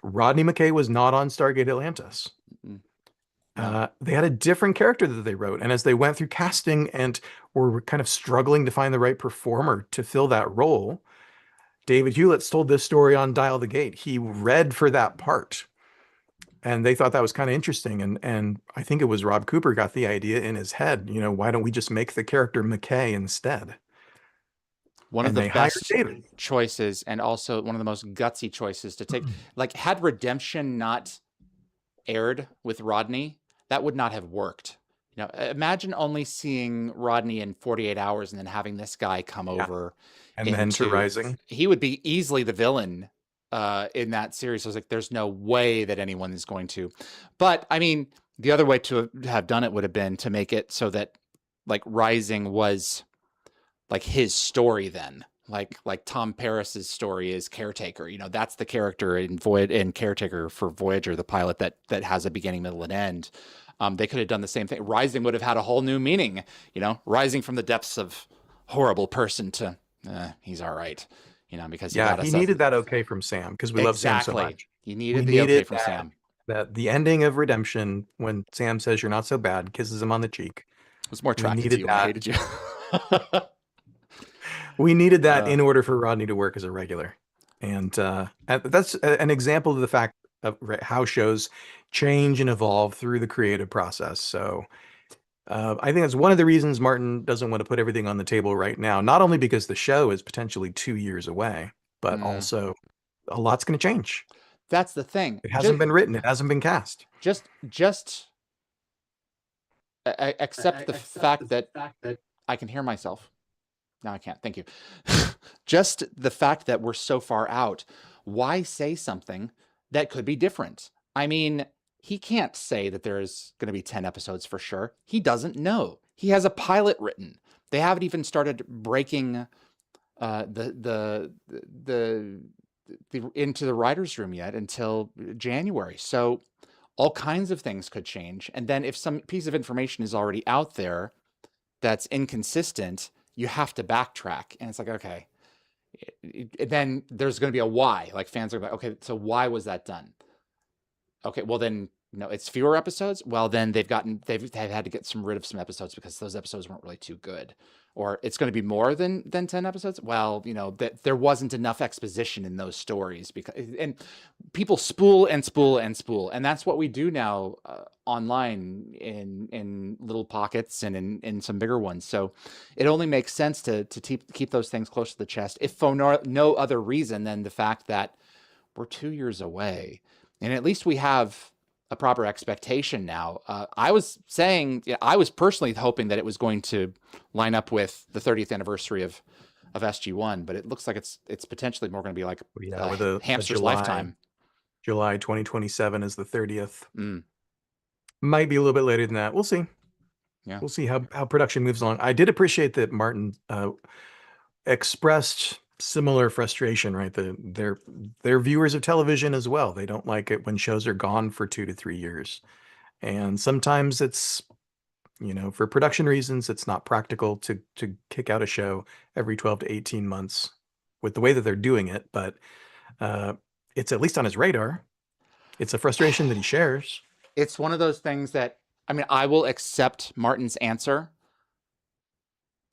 Rodney McKay was not on Stargate Atlantis. No. They had a different character that they wrote. And as they went through casting and were kind of struggling to find the right performer to fill that role, David Hewlett's told this story on Dial the Gate. He read for that part. And they thought that was kind of interesting. And I think it was Rob Cooper got the idea in his head, why don't we just make the character McKay instead? One of And the they hired best David. choices, and also one of the most gutsy choices to take. Like, had Redemption not aired with Rodney, that would not have worked. Imagine only seeing Rodney in 48 hours and then having this guy come over. And then to Rising. He would be easily the villain in that series. I was like, there's no way that anyone is going to. But, I mean, the other way to have done it would have been to make it so that, like, Rising was like his story then. Like Tom Paris's story is Caretaker. That's the character in Caretaker for Voyager, the pilot that has a beginning, middle, and end. They could have done the same thing. Rising would have had a whole new meaning. Rising from the depths of horrible person to he's all right. Because he needed that okay from Sam because we love Sam so much. He needed the okay from Sam. That the ending of Redemption when Sam says you're not so bad, kisses him on the cheek. It was more attractive to you. I hated you. We needed that in order for Rodney to work as a regular. And that's an example of the fact of how shows change and evolve through the creative process. So I think that's one of the reasons Martin doesn't want to put everything on the table right now, not only because the show is potentially 2 years away, but also a lot's going to change. That's the thing. It hasn't been written. It hasn't been cast. Just accept the fact that I can hear myself. No, I can't. Thank you. Just the fact that we're so far out. Why say something that could be different? I mean, he can't say that there's going to be 10 episodes for sure. He doesn't know. He has a pilot written. They haven't even started breaking the into the writer's room yet until January. So all kinds of things could change. And then if some piece of information is already out there that's inconsistent, you have to backtrack. And it's like, okay, then there's going to be a why. Like, fans are like, okay, so why was that done? Okay, well then, it's fewer episodes. Well, then they've had to get rid of some episodes because those episodes weren't really too good. Or it's going to be more than 10 episodes. Well, that there wasn't enough exposition in those stories and people spool and spool and spool. And that's what we do now online in little pockets and in some bigger ones. So it only makes sense to keep those things close to the chest, if for no other reason than the fact that we're 2 years away. And at least we have a proper expectation now. I was personally hoping that it was going to line up with the 30th anniversary of SG1, but it looks like it's potentially more going to be like with a hamster's lifetime. July 2027 is the 30th. Might be a little bit later than that. We'll see. Yeah, we'll see how production moves along. I did appreciate that Martin expressed similar frustration, right? They're viewers of television as well. They don't like it when shows are gone for 2 to 3 years. And sometimes it's, for production reasons, it's not practical to kick out a show every 12 to 18 months with the way that they're doing it. But it's at least on his radar. It's a frustration that he shares. It's one of those things that, I will accept Martin's answer,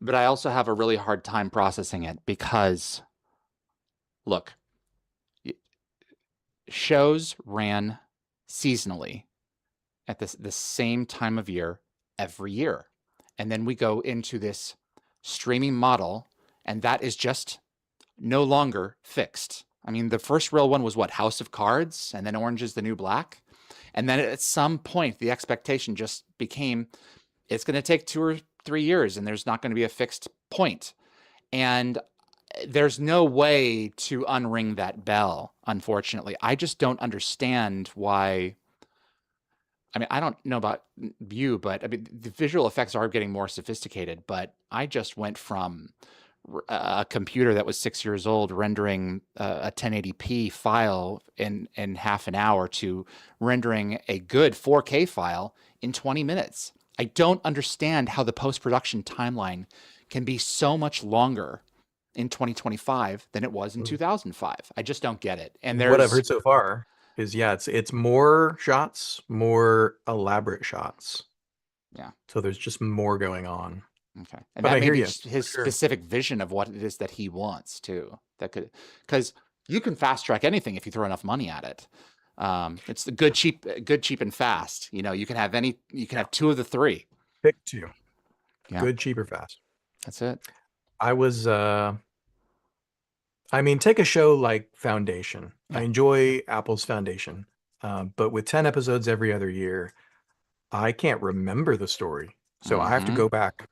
but I also have a really hard time processing it because, look, shows ran seasonally at the same time of year every year. And then we go into this streaming model, and that is just no longer fixed. The first real one was what? House of Cards, and then Orange is the New Black. And then at some point, the expectation just became, it's going to take 2 or 3 years, and there's not going to be a fixed point. And there's no way to unring that bell, unfortunately. I just don't understand why. I don't know about you, but the visual effects are getting more sophisticated, but I just went from a computer that was 6 years old rendering a 1080p file in half an hour to rendering a good 4K file in 20 minutes. I don't understand how the post-production timeline can be so much longer in 2025 than it was in 2005. I just don't get it. And What I've there's heard so far is, yeah, it's more shots, more elaborate shots. Yeah. So there's just more going on. Okay. And But that I may hear be you, his for sure. specific vision of what it is that he wants too. That could, because you can fast track anything if you throw enough money at it. It's the good, cheap, and fast. You know, you can have two of the three. Pick two. Yeah. Good, cheap, or fast. That's it. I was I mean, take a show like Foundation. Yeah. I enjoy Apple's Foundation. But with 10 episodes every other year, I can't remember the story. So I have to Mhm. go back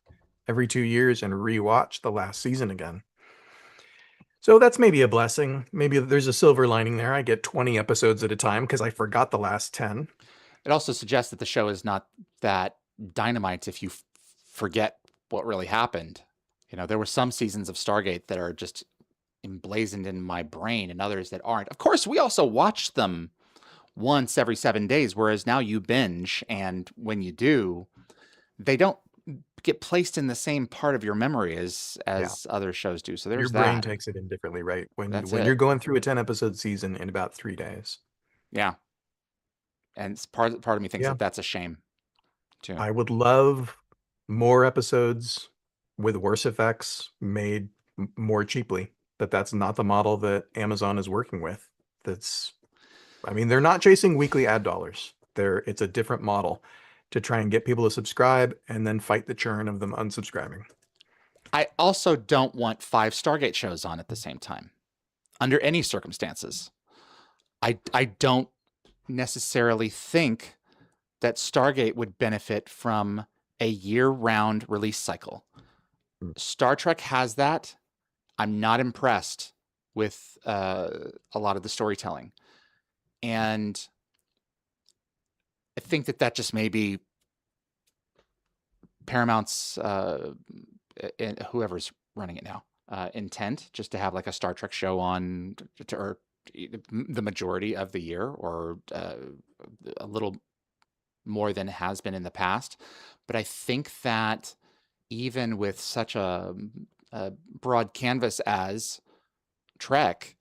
every 2 years and rewatch the last season again. So that's maybe a blessing. Maybe there's a silver lining there. I get 20 episodes at a time because I forgot the last 10. It also suggests that the show is not that dynamite if you forget what really happened. You know, there were some seasons of Stargate that are just emblazoned in my brain and others that aren't. Of course, we also watch them once every 7 days, whereas now you binge, and when you do, they don't get placed in the same part of your memory as other shows do. So there's Your brain that. takes it in differently, right? When That's when it. you're going through a 10 episode season in about 3 days. Yeah. And part of me thinks Yeah. that that's a shame too. I would love more episodes with worse effects made more cheaply, but that's not the model that Amazon is working with. I mean, they're not chasing weekly ad dollars. It's a different model to try and get people to subscribe and then fight the churn of them unsubscribing. I also don't want 5 Stargate shows on at the same time, under any circumstances. I don't necessarily think that Stargate would benefit from a year-round release cycle. Star Trek has that. I'm not impressed with a lot of the storytelling. And I think that just may be Paramount's and whoever's running it now intent, just to have like a Star Trek show on or the majority of the year, or a little more than it has been in the past. But I think that even with such a broad canvas as Trek,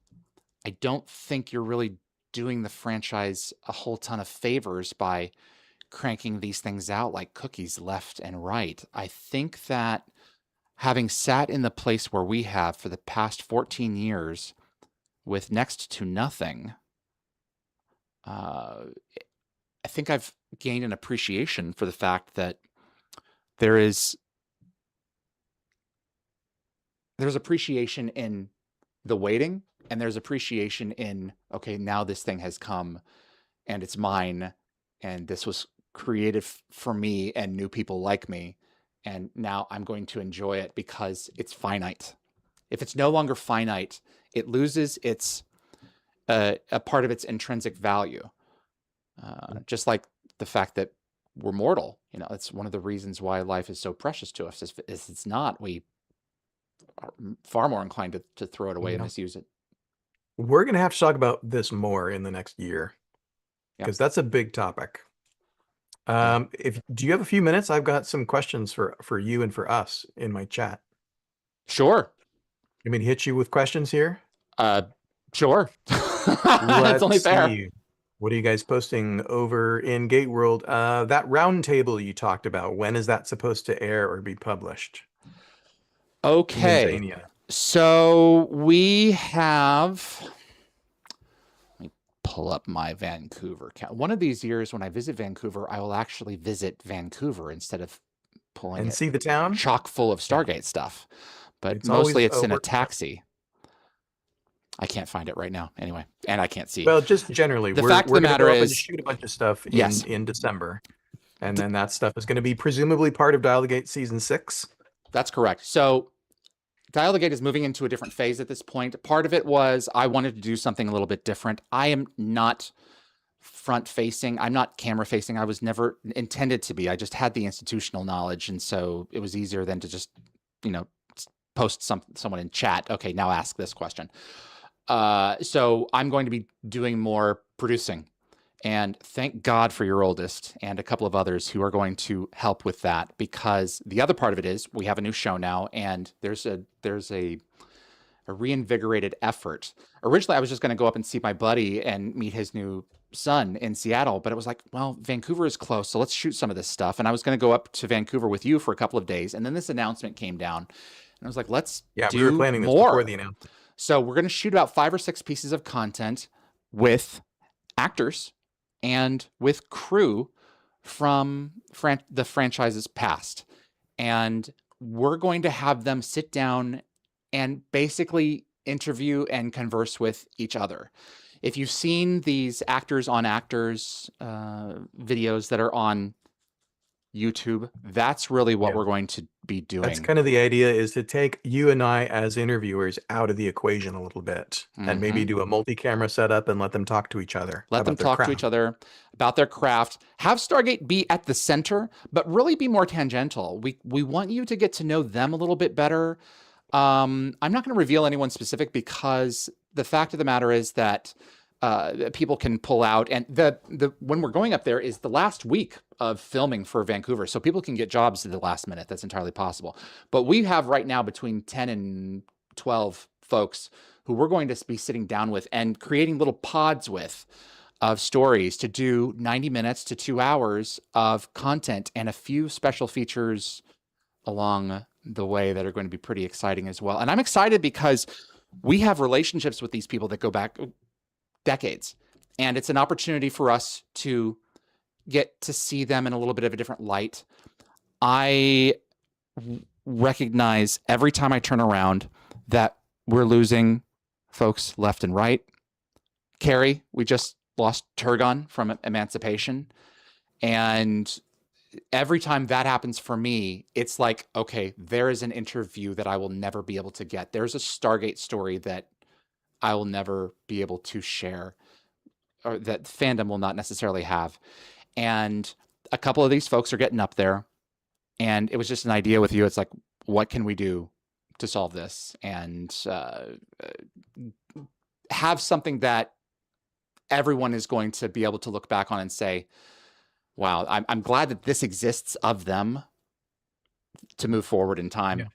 I don't think you're really doing the franchise a whole ton of favors by cranking these things out like cookies left and right. I think that having sat in the place where we have for the past 14 years with next to nothing, I think I've gained an appreciation for the fact that there's appreciation in the waiting, and there's appreciation in, okay, now this thing has come and it's mine, and this was created for me and new people like me, and now I'm going to enjoy it because it's finite. If it's no longer finite, it loses its a part of its intrinsic value. Just like the fact that we're mortal, you know, it's one of the reasons why life is so precious to us. If it's not, we are far more inclined to throw it away and misuse it. We're going to have to talk about this more in the next year because that's a big topic. Do you have a few minutes? I've got some questions for you and for us in my chat. Sure. You mean hit you with questions here? Sure. It's only fair. What are you guys posting over in GateWorld? That roundtable you talked about, when is that supposed to air or be published? Okay. So we have, let me pull up my Vancouver count. One of these years when I visit Vancouver, I will actually visit Vancouver instead of pulling and see the town chock full of Stargate stuff. But mostly it's in a taxi. I can't find it right now anyway, and I can't see. Well, just generally, the fact of the matter is, shoot a bunch of stuff in December, and then that stuff is going to be presumably part of Dial the Gate season 6. That's correct. So Dial the Gate is moving into a different phase at this point. Part of it was I wanted to do something a little bit different. I am not front-facing. I'm not camera-facing. I was never intended to be. I just had the institutional knowledge, and so it was easier than to just, post someone in chat. Okay, now ask this question. So I'm going to be doing more producing, and thank God for your oldest and a couple of others who are going to help with that, because the other part of it is we have a new show now, and there's a reinvigorated effort. Originally, I was just going to go up and see my buddy and meet his new son in Seattle, but it was like, well, Vancouver is close, so let's shoot some of this stuff. And I was going to go up to Vancouver with you for a couple of days, and then this announcement came down, and I was like, let's do we were planning this more. before the announcement. So we're going to shoot about 5 or 6 pieces of content with actors and with crew from the franchise's past. And we're going to have them sit down and basically interview and converse with each other. If you've seen these actors on actors videos that are on YouTube, that's really what we're going to be doing. That's kind of the idea, is to take you and I as interviewers out of the equation a little bit, and maybe do a multi-camera setup and let them talk to each other. Let them talk to each other about their craft. Have Stargate be at the center, but really be more tangential. We want you to get to know them a little bit better. I'm not going to reveal anyone specific, because the fact of the matter is that people can pull out, and the when we're going up there is the last week of filming for Vancouver, so people can get jobs at the last minute. That's entirely possible. But we have right now between 10 and 12 folks who we're going to be sitting down with and creating little pods with of stories to do 90 minutes to 2 hours of content, and a few special features along the way that are going to be pretty exciting as well. And I'm excited because we have relationships with these people that go back decades, and it's an opportunity for us to get to see them in a little bit of a different light. I recognize every time I turn around that we're losing folks left and right. Carrie, we just lost Turgon from Emancipation, and every time that happens for me, it's like, okay, there is an interview that I will never be able to get. There's a Stargate story that I will never be able to share, or that Fandom will not necessarily have. And a couple of these folks are getting up there, and it was just an idea with you. It's like, what can we do to solve this? And have something that everyone is going to be able to look back on and say, wow, I'm glad that this exists of them to move forward in time. Yeah.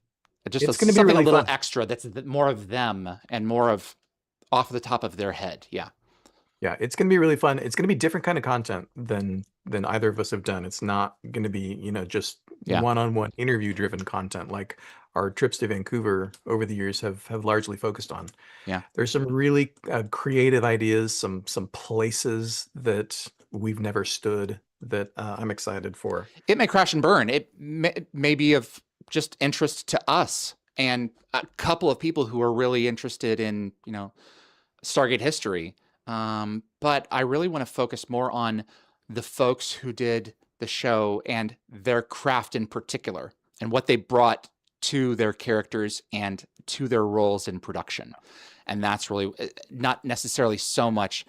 Just it's going to be something really a little fun. extra that's more of them and more of off the top of their head. Yeah. Yeah, it's going to be really fun. It's going to be different kind of content than either of us have done. It's not going to be, just one-on-one interview driven content like our trips to Vancouver over the years have largely focused on. Yeah. There's some really creative ideas, some places that we've never stood that I'm excited for. It may crash and burn. It may be of just interest to us and a couple of people who are really interested in, Stargate history. But I really want to focus more on the folks who did the show and their craft in particular, and what they brought to their characters and to their roles in production. And that's really not necessarily so much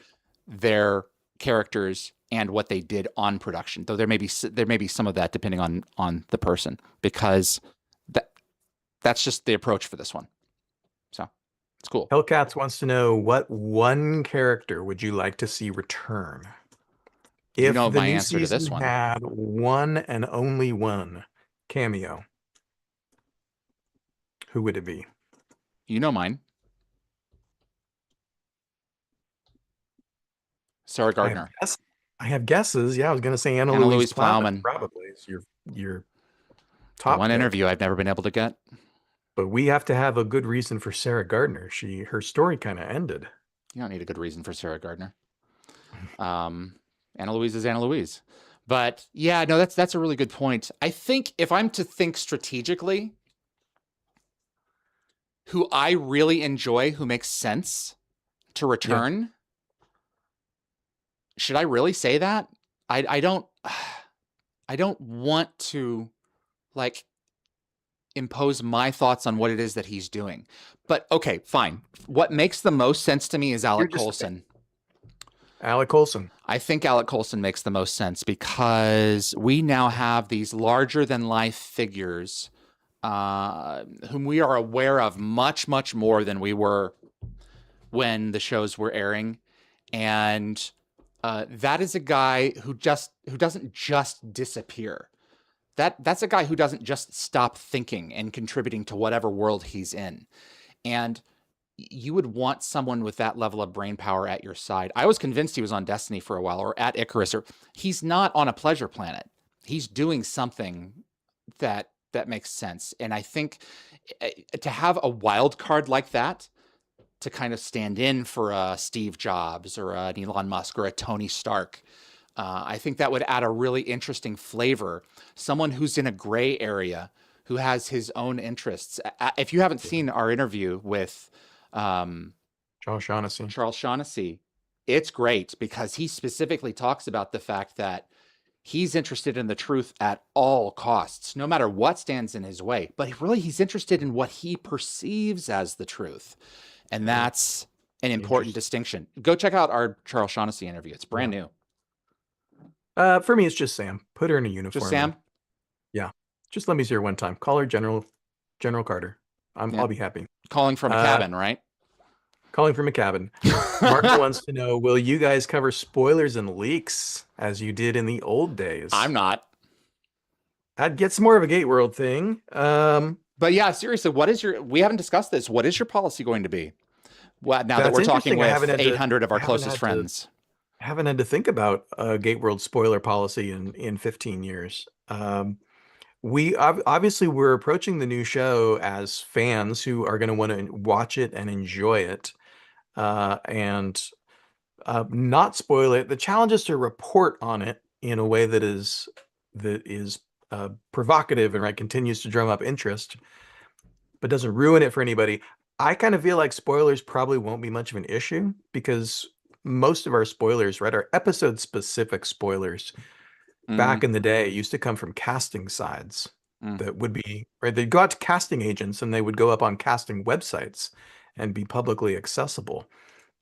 their characters and what they did on production, though there may be some of that depending on the person, because that's just the approach for this one. So it's cool. Hellcats wants to know, what one character would you like to see return? If the my new answer to this season one had one and only one cameo, who would it be? Mine. Sarah Gardner. I have guesses. Yeah, I was going to say Anna Louise Louise Plowman. Probably is your top One pick. interview I've never been able to get. But we have to have a good reason for Sarah Gardner. Her story kind of ended. You don't need a good reason for Sarah Gardner. Anna Louise is Anna Louise. But yeah, no, that's a really good point. I think if I'm to think strategically, who I really enjoy, who makes sense to return, should I really say that? I don't want to impose my thoughts on what it is that he's doing. But okay, fine. What makes the most sense to me is Alec Coulson. Alec Coulson. I think Alec Coulson makes the most sense because we now have these larger than life figures whom we are aware of much, much more than we were when the shows were airing. And that is a guy who doesn't just disappear. That's a guy who doesn't just stop thinking and contributing to whatever world he's in. And you would want someone with that level of brain power at your side. I was convinced he was on Destiny for a while, or at Icarus, or he's not on a pleasure planet. He's doing something that makes sense. And I think to have a wild card like that, to kind of stand in for a Steve Jobs or an Elon Musk or a Tony Stark, I think that would add a really interesting flavor. Someone who's in a gray area, who has his own interests. If you haven't seen our interview with Charles Shaughnessy, it's great because he specifically talks about the fact that he's interested in the truth at all costs, no matter what stands in his way. But really, he's interested in what he perceives as the truth. And that's an important distinction. Go check out our Charles Shaughnessy interview. It's brand new. For me, it's just Sam. Put her in a uniform. Just Sam? Yeah. Just let me see her one time. Call her General Carter. I'll be happy. Calling from a cabin, right? Calling from a cabin. Mark wants to know, will you guys cover spoilers and leaks as you did in the old days? I'm not. I'd get some more of a GateWorld thing. But yeah, seriously, we haven't discussed this. What is your policy going to be? Well, now that we're talking with 800 of our closest friends. I haven't had to think about a GateWorld spoiler policy in 15 years. We obviously we're approaching the new show as fans who are going to want to watch it and enjoy it, and not spoil it. The challenge is to report on it in a way that is provocative and continues to drum up interest, but doesn't ruin it for anybody. I kind of feel like spoilers probably won't be much of an issue because most of our spoilers, are episode specific spoilers. Back in the day, used to come from casting sides that would be they'd go out to casting agents and they would go up on casting websites and be publicly accessible,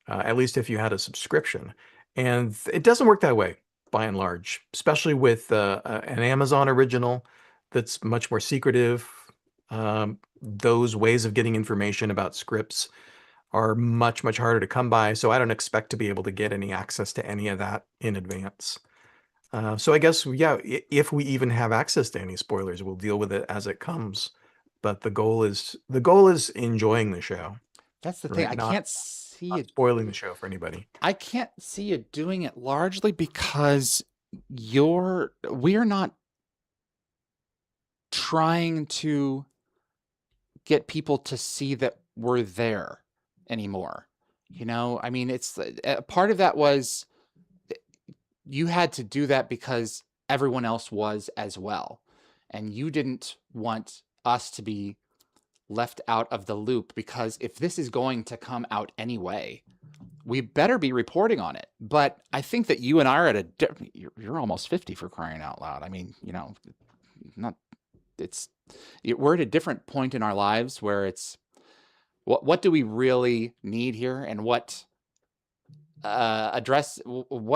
at least if you had a subscription. And it doesn't work that way by and large, especially with an Amazon original that's much more secretive. Those ways of getting information about scripts are much, much harder to come by. So I don't expect to be able to get any access to any of that in advance. So I guess, yeah, if we even have access to any spoilers, we'll deal with it as it comes. But the goal is enjoying the show. That's the thing. I can't see it spoiling the show for anybody. I can't see you doing it largely because we're not trying to get people to see that we're there anymore. I mean, it's part of that was you had to do that because everyone else was as well. And you didn't want us to be left out of the loop because if this is going to come out anyway, we better be reporting on it. But I think that you and I are you're almost 50 for crying out loud. I mean, we're at a different point in our lives where it's what do we really need here and what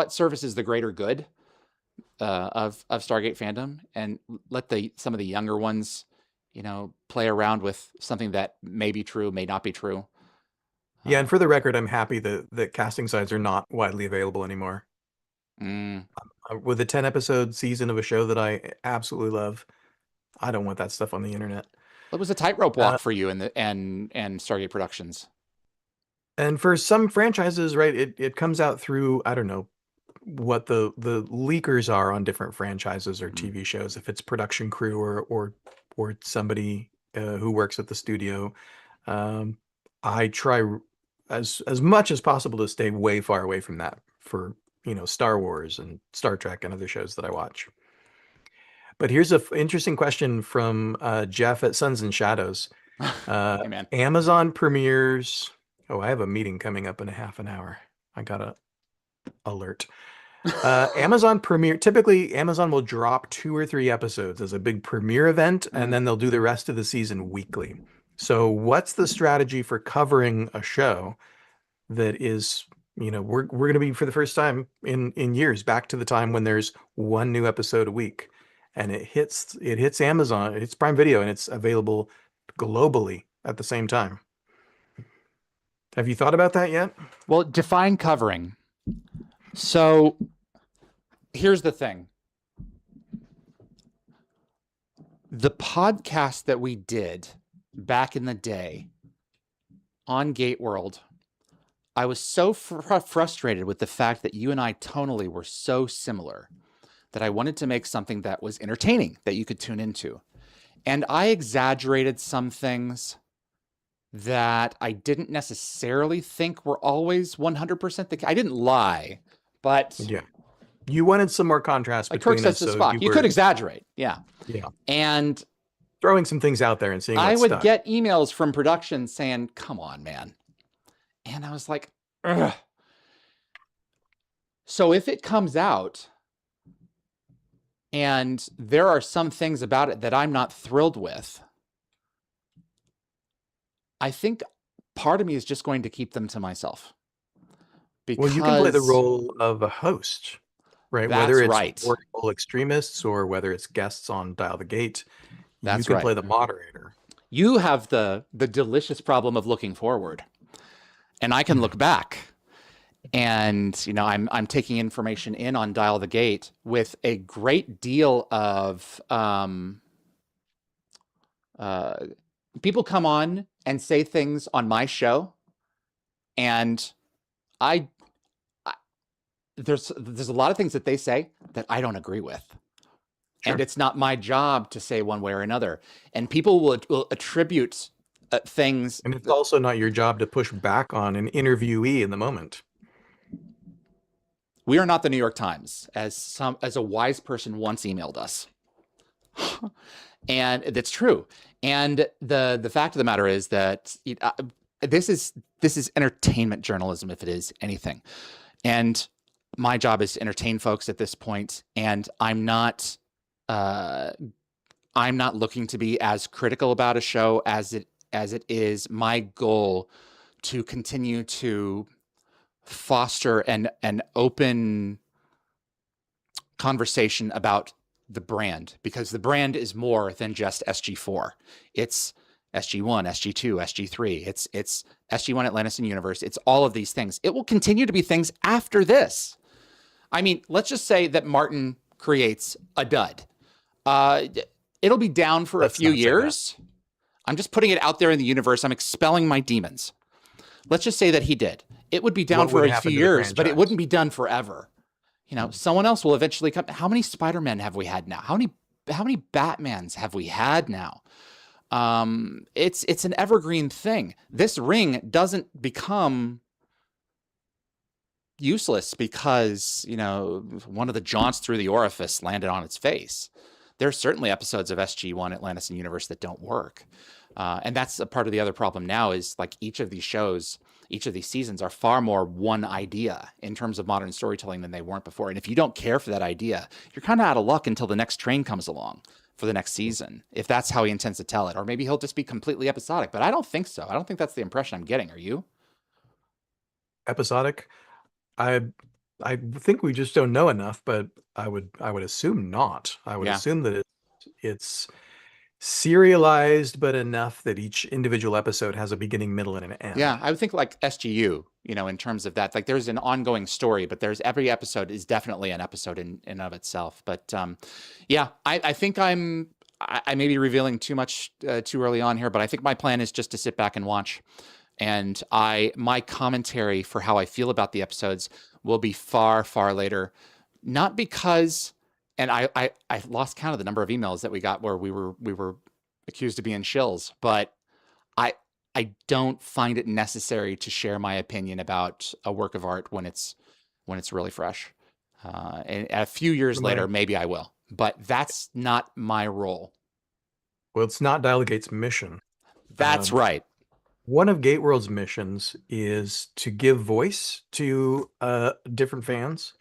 services the greater good of Stargate fandom, and let some of the younger ones, play around with something that may be true, may not be true. Yeah, and for the record, I'm happy that casting sites are not widely available anymore. With a 10-episode season of a show that I absolutely love, I don't want that stuff on the internet. It was a tightrope walk for you and Stargate Productions. And for some franchises, it comes out through, I don't know what the leakers are on different franchises or TV shows. If it's production crew or somebody who works at the studio, I try as much as possible to stay way far away from that for Star Wars and Star Trek and other shows that I watch. But here's an interesting question from Jeff at Suns and Shadows. Hey, man. Amazon premieres. Oh, I have a meeting coming up in a half an hour. I got a alert. Amazon premiere. Typically, Amazon will drop 2 or 3 episodes as a big premiere event, and then they'll do the rest of the season weekly. So what's the strategy for covering a show that is, we're going to be for the first time in years back to the time when there's 1 new episode a week. and it hits Amazon, it hits Prime Video, and it's available globally at the same time. Have you thought about that yet? Well, define covering. So here's the thing. The podcast that we did back in the day on GateWorld, I was so frustrated with the fact that you and I tonally were so similar that I wanted to make something that was entertaining, that you could tune into. And I exaggerated some things that I didn't necessarily think were always 100% the case. I didn't lie, but Yeah. You wanted some more contrast like between Kirk says us. to Spock, you could exaggerate. Yeah. Yeah. And Throwing some things out there and seeing I what would stuck. get emails from production saying, come on, man. And I was like, ugh. So if it comes out and there are some things about it that I'm not thrilled with, I think part of me is just going to keep them to myself. Because Well, you can play the role of a host, right? Whether it's right. Roundtable extremists or whether it's guests on Dial the Gate, That's you can right. play the moderator. You have the delicious problem of looking forward, and I can look back. And you know, I'm taking information in on Dial the Gate with a great deal of people come on and say things on my show, and there's a lot of things that they say that I don't agree with. Sure. And it's not my job to say one way or another. And people will attribute things. And it's also not your job to push back on an interviewee in the moment. We are not the New York Times, as a wise person once emailed us. And that's true. And the fact of the matter is that this is entertainment journalism, if it is anything. And my job is to entertain folks at this point, and I'm not looking to be as critical about a show as it is my goal to continue to foster an open conversation about the brand, because the brand is more than just SG4. It's SG1, SG2, SG3. It's SG1 Atlantis and Universe. It's all of these things. It will continue to be things after this. I mean, let's just say that Martin creates a dud. It'll be down for a few years. I'm just putting it out there in the universe. I'm expelling my demons. Let's just say that he did. It would be down for a few years, but it wouldn't be done forever. You know, someone else will eventually come. How many Spider-Men have we had now? How many Batmans have we had now? It's an evergreen thing. This ring doesn't become useless because, you know, one of the jaunts through the orifice landed on its face. There's certainly episodes of SG1 Atlantis and Universe that don't work. And that's a part of the other problem now is like each of these shows, each of these seasons are far more one idea in terms of modern storytelling than they weren't before. And if you don't care for that idea, you're kind of out of luck until the next train comes along for the next season, if that's how he intends to tell it. Or maybe he'll just be completely episodic, but I don't think so. I don't think that's the impression I'm getting. Are you? Episodic? I think we just don't know enough, but I would assume not. I would assume that it's serialized, but enough that each individual episode has a beginning, middle, and an end. Yeah, I would think like SGU, you know, in terms of that, like there's an ongoing story, but there's every episode is definitely an episode in of itself. But yeah, I think I may be revealing too much too early on here, but I think my plan is just to sit back and watch. And my commentary for how I feel about the episodes will be far, far later. Not because, and I lost count of the number of emails that we got where we were accused of being shills, but I don't find it necessary to share my opinion about a work of art when it's really fresh. And a few years later, maybe I will, but that's not my role. Well, it's not Dial the Gate's mission. That's right. One of GateWorld's missions is to give voice to different fans.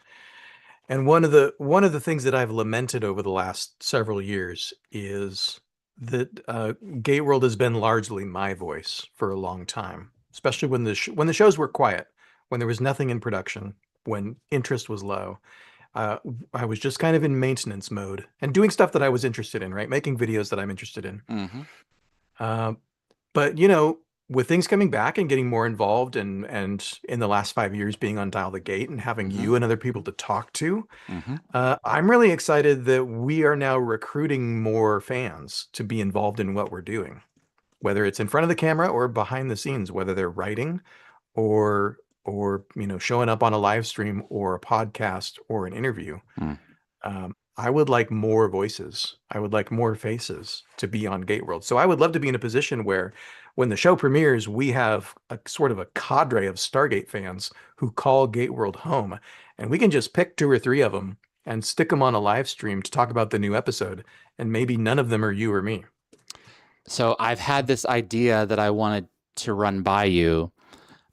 And one of the things that I've lamented over the last several years is that GateWorld has been largely my voice for a long time, especially when the shows were quiet, when there was nothing in production, when interest was low. I was just kind of in maintenance mode and doing stuff that I was interested in, right? Making videos that I'm interested in. Mm-hmm. Uh, but you know, with things coming back and getting more involved and in the last 5 years being on Dial the Gate and having Mm-hmm. you and other people to talk to, Mm-hmm. I'm really excited that we are now recruiting more fans to be involved in what we're doing, whether it's in front of the camera or behind the scenes, whether they're writing or you know, showing up on a live stream or a podcast or an interview. Mm. I would like more voices. I would like more faces to be on GateWorld. So I would love to be in a position where when the show premieres, we have a sort of a cadre of Stargate fans who call GateWorld home, and we can just pick 2 or 3 of them and stick them on a live stream to talk about the new episode. And maybe none of them are you or me. So I've had this idea that I wanted to run by you,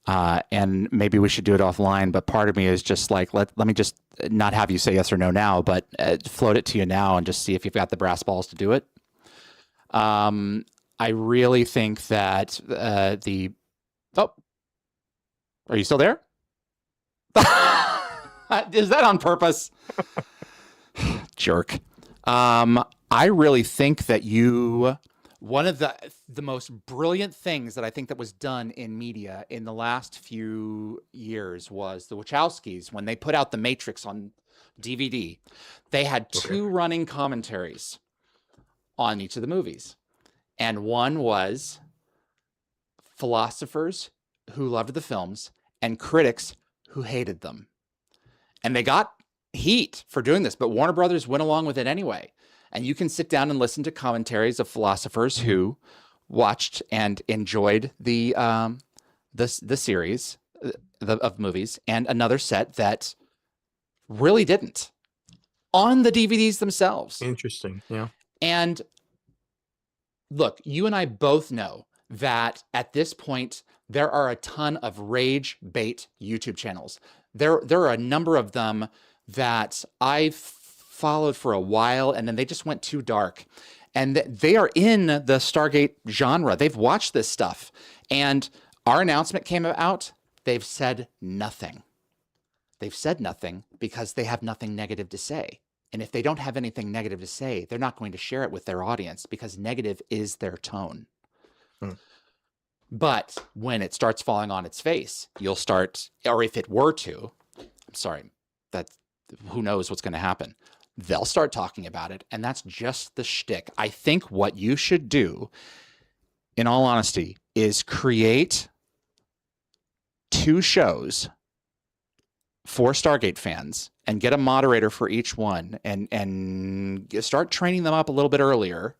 and maybe we should do it offline. But part of me is just like, let me just not have you say yes or no now, but float it to you now and just see if you've got the brass balls to do it. I really think that oh, are you still there? Is that on purpose? Jerk. I really think that one of the most brilliant things that I think that was done in media in the last few years was the Wachowskis, when they put out The Matrix on DVD, they had 2 running commentaries on each of the movies. And one was philosophers who loved the films and critics who hated them. And they got heat for doing this, but Warner Brothers went along with it anyway. And you can sit down and listen to commentaries of philosophers who watched and enjoyed the series of movies, and another set that really didn't, on the DVDs themselves. Interesting. Yeah. And look, you and I both know that at this point, there are a ton of rage bait YouTube channels. There are a number of them that I've followed for a while, and then they just went too dark. And they are in the Stargate genre. They've watched this stuff. And our announcement came out. They've said nothing. They've said nothing because they have nothing negative to say. And if they don't have anything negative to say, they're not going to share it with their audience because negative is their tone. But when it starts falling on its face, you'll start, or if it were to, I'm sorry, who knows what's going to happen. They'll start talking about it, and that's just the shtick. I think what you should do, in all honesty, is create 2 shows for Stargate fans and get a moderator for each one and start training them up a little bit earlier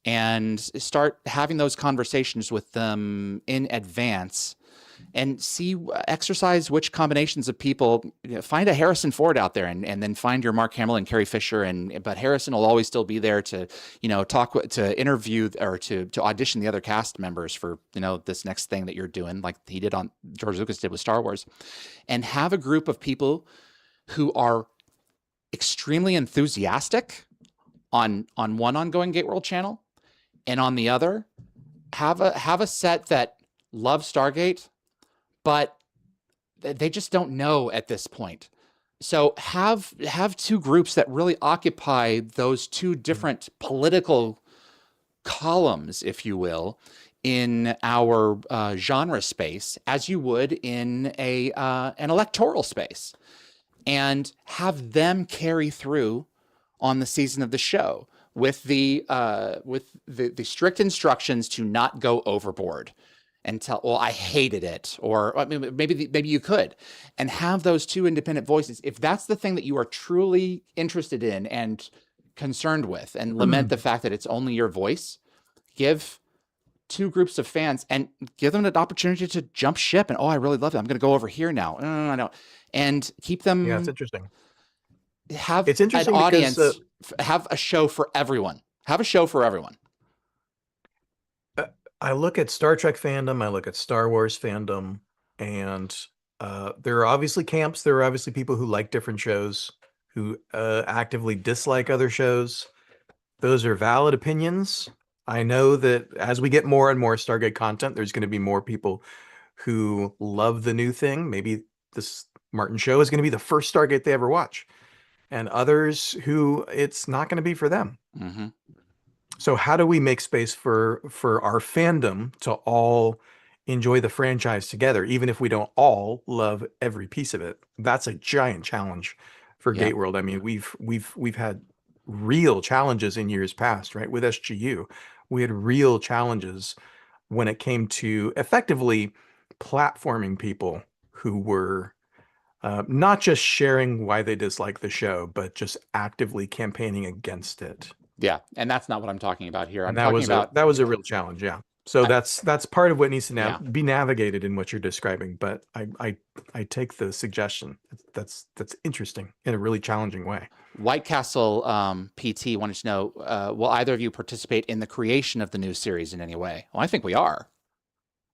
and start having those conversations with them in advance and exercise which combinations of people. Find a Harrison Ford out there and then find your Mark Hamill and Carrie Fisher, but Harrison will always still be there to talk, to interview, or to audition the other cast members for this next thing that you're doing, like George Lucas did with Star Wars, and have a group of people who are extremely enthusiastic on one ongoing GateWorld channel, and on the other have a set that loves Stargate, but they just don't know at this point. So have 2 groups that really occupy those 2 different political columns, if you will, in our genre space, as you would in an electoral space, and have them carry through on the season of the show with the strict instructions to not go overboard and tell, well, I hated it, or I mean, maybe you could, and have those 2 independent voices. If that's the thing that you are truly interested in and concerned with, and lament the fact that it's only your voice, give 2 groups of fans and give them an opportunity to jump ship. And, oh, I really love it, I'm going to go over here now. No. And keep them. Yeah, it's interesting. Have it's interesting an audience, because, have a show for everyone. Have a show for everyone. I look at Star Trek fandom, I look at Star Wars fandom, and there are obviously camps. There are obviously people who like different shows, who actively dislike other shows. Those are valid opinions. I know that as we get more and more Stargate content, there's going to be more people who love the new thing. Maybe this Martin show is going to be the first Stargate they ever watch. and others who it's not going to be for them. Mm-hmm. So how do we make space for our fandom to all enjoy the franchise together, even if we don't all love every piece of it? That's a giant challenge for Yeah. GateWorld. I mean, we've had real challenges in years past, right? With SGU, we had real challenges when it came to effectively platforming people who were not just sharing why they dislike the show, but just actively campaigning against it. Yeah, and that's not what I'm talking about here. I'm And that talking was about that was a real challenge. Yeah. So I- that's part of what needs to Yeah. be navigated in what you're describing. But I take the suggestion. That's interesting in a really challenging way. White Castle PT wanted to know, will either of you participate in the creation of the new series in any way? Well, I think we are.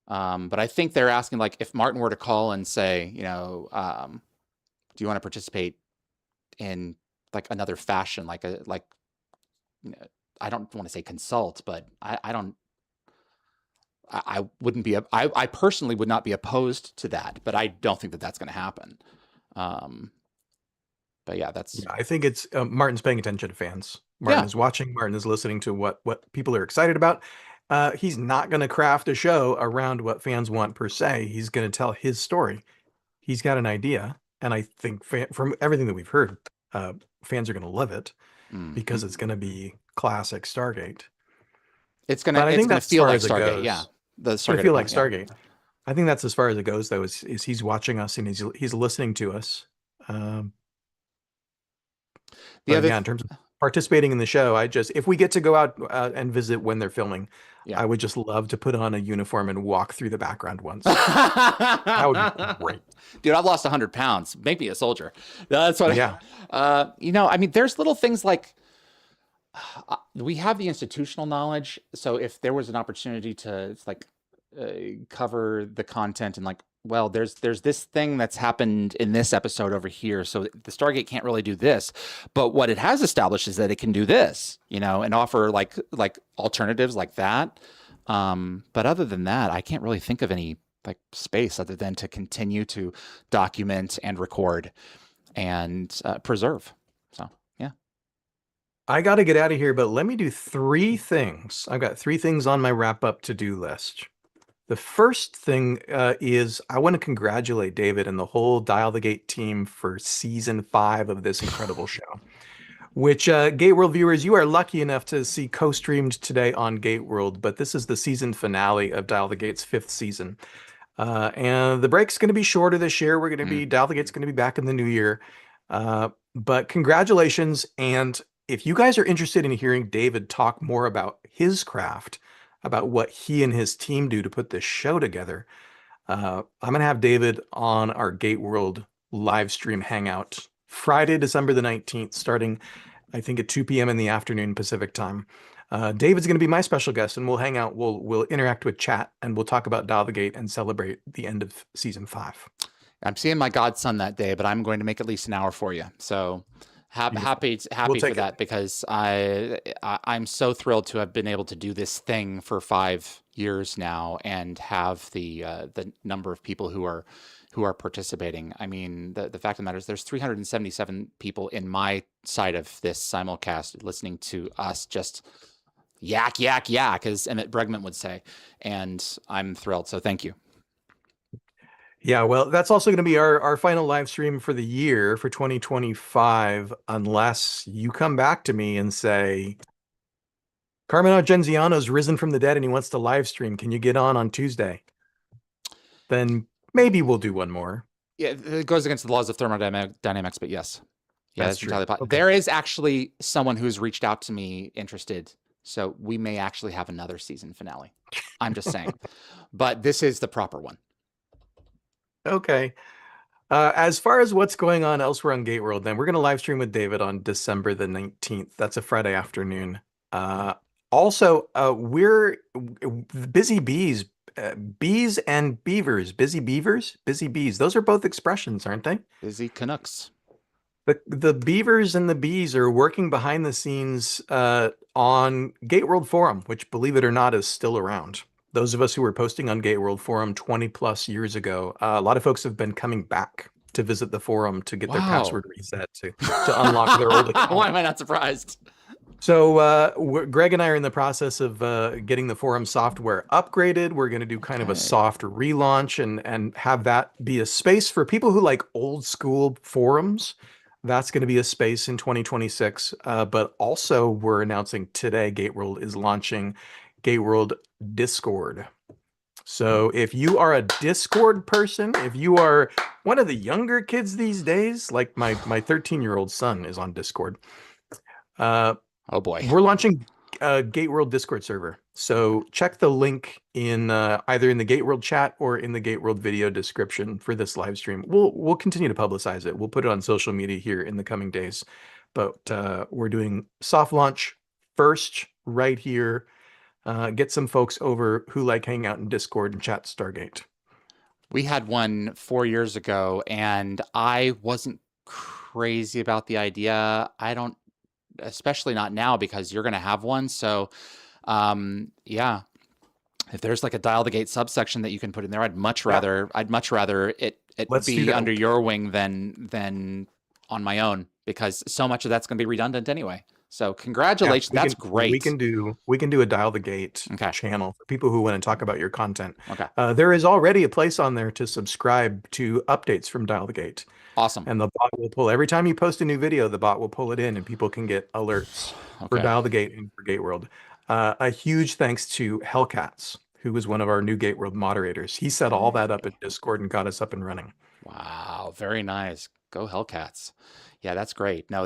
But I think they're asking, like, if Martin were to call and say, do you want to participate in like another fashion, like I don't want to say consult, but I wouldn't be, I personally would not be opposed to that, but I don't think that that's going to happen. But yeah, I think it's Martin's paying attention to fans. Martin is watching. Martin is listening to what people are excited about. He's not going to craft a show around what fans want per se. He's going to tell his story. He's got an idea, and I think from everything that we've heard, fans are going to love it because it's going to be classic Stargate. It's going to feel like Stargate. Yeah, it's going to feel like Stargate. I think that's as far as it goes, though. Is he's watching us and he's listening to us. In terms of participating in the show, if we get to go out and visit when they're filming, I would just love to put on a uniform and walk through the background once. That would be great. Dude, I've lost 100 pounds. Make me a soldier. That's what I mean, there's little things like we have the institutional knowledge. So if there was an opportunity to cover the content and well, there's this thing that's happened in this episode over here. So the Stargate can't really do this, but what it has established is that it can do this, and offer like alternatives like that. But other than that, I can't really think of any space other than to continue to document and record and preserve. So, yeah. I got to get out of here, but let me do 3 things. I've got 3 things on my wrap up to-do list. The first thing is I want to congratulate David and the whole Dial the Gate team for season 5 of this incredible show, which GateWorld viewers, you are lucky enough to see co-streamed today on GateWorld, but this is the season finale of Dial the Gate's 5th season. And the break's going to be shorter this year. We're going to be, Dial the Gate's going to be back in the new year. But congratulations. And if you guys are interested in hearing David talk more about his craft, about what he and his team do to put this show together, I'm going to have David on our GateWorld live stream hangout Friday, December the 19th, starting, I think, at 2 p.m. in the afternoon Pacific time. David's going to be my special guest, and we'll hang out. We'll interact with chat, and we'll talk about Dial the Gate and celebrate the end of season 5. I'm seeing my godson that day, but I'm going to make at least an hour for you. So happy for that, because I'm so thrilled to have been able to do this thing for 5 years now and have the number of people who are participating. I mean, the fact of the matter is there's 377 people in my side of this simulcast listening to us just yak, yak, yak, as Emmett Bregman would say. And I'm thrilled. So thank you. Yeah, well, that's also going to be our final live stream for the year for 2025, unless you come back to me and say, Carmine Genziano's risen from the dead and he wants to live stream. Can you get on Tuesday? Then maybe we'll do one more. Yeah, it goes against the laws of thermodynamics, but yes. Yeah, that's entirely possible. Okay. There is actually someone who's reached out to me interested. So we may actually have another season finale. I'm just saying. But this is the proper one. Okay. As far as what's going on elsewhere on GateWorld, then we're going to live stream with David on December the 19th. That's a Friday afternoon. Also, we're busy bees, bees and beavers, busy bees. Those are both expressions, aren't they? Busy Canucks. The beavers and the bees are working behind the scenes on GateWorld Forum, which, believe it or not, is still around. Those of us who were posting on GateWorld Forum 20 plus years ago, a lot of folks have been coming back to visit the forum to get their Wow. password reset to unlock their old account. Why am I not surprised? So Greg and I are in the process of getting the forum software upgraded. We're going to do kind of a Okay. soft relaunch and have that be a space for people who like old school forums. That's going to be a space in 2026. But also, we're announcing today GateWorld is launching GateWorld Discord. So if you are a Discord person, if you are one of the younger kids these days, like my 13-year-old son is on Discord. Oh boy. We're launching a GateWorld Discord server. So check the link in either in the GateWorld chat or in the GateWorld video description for this live stream. We'll continue to publicize it. We'll put it on social media here in the coming days. But we're doing soft launch first right here. Get some folks over who like hanging out in Discord and chat Stargate. We had one 4 years ago, and I wasn't crazy about the idea. I don't, especially not now, because you're going to have one. So, yeah, if there's like a Dial the Gate subsection that you can put in there, I'd much rather it Let's do be that. under your wing than on my own, because so much of that's going to be redundant anyway. So congratulations, Yeah, that's great. We can do a Dial the Gate Okay. channel for people who want to talk about your content. Okay. There is already a place on there to subscribe to updates from Dial the Gate. Awesome. And the bot will pull every time you post a new video, the bot will pull it in and people can get alerts for Okay. Dial the Gate and for GateWorld. A huge thanks to Hellcats, who was one of our new GateWorld moderators. He set all that up in Discord and got us up and running. Wow, very nice. Go Hellcats. Yeah, that's great. No,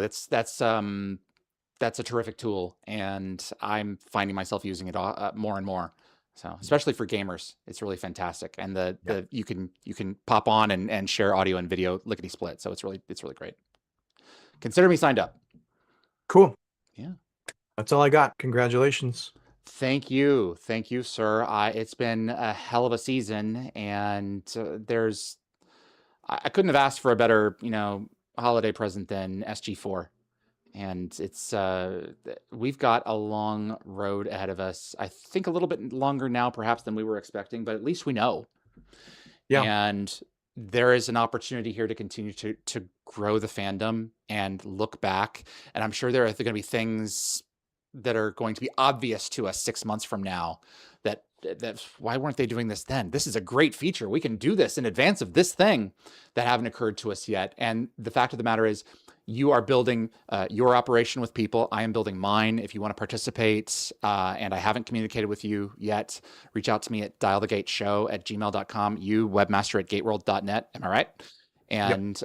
that's a terrific tool, and I'm finding myself using it more and more. So, especially for gamers, it's really fantastic. And the you can pop on and share audio and video lickety split. So it's really great. Consider me signed up. Cool. Yeah. That's all I got. Congratulations. Thank you, sir. It's been a hell of a season, and I couldn't have asked for a better, holiday present than SG4. And it's we've got a long road ahead of us. I think a little bit longer now, perhaps, than we were expecting, but at least we know. Yeah. And there is an opportunity here to continue to grow the fandom and look back. And I'm sure there are going to be things that are going to be obvious to us 6 months from now that why weren't they doing this then? This is a great feature. We can do this in advance of this thing that haven't occurred to us yet. And the fact of the matter is, you are building your operation with people. I am building mine. If you want to participate, and I haven't communicated with you yet, reach out to me at dialthegateshow@gmail.com, you webmaster@gateworld.net. Am I right? And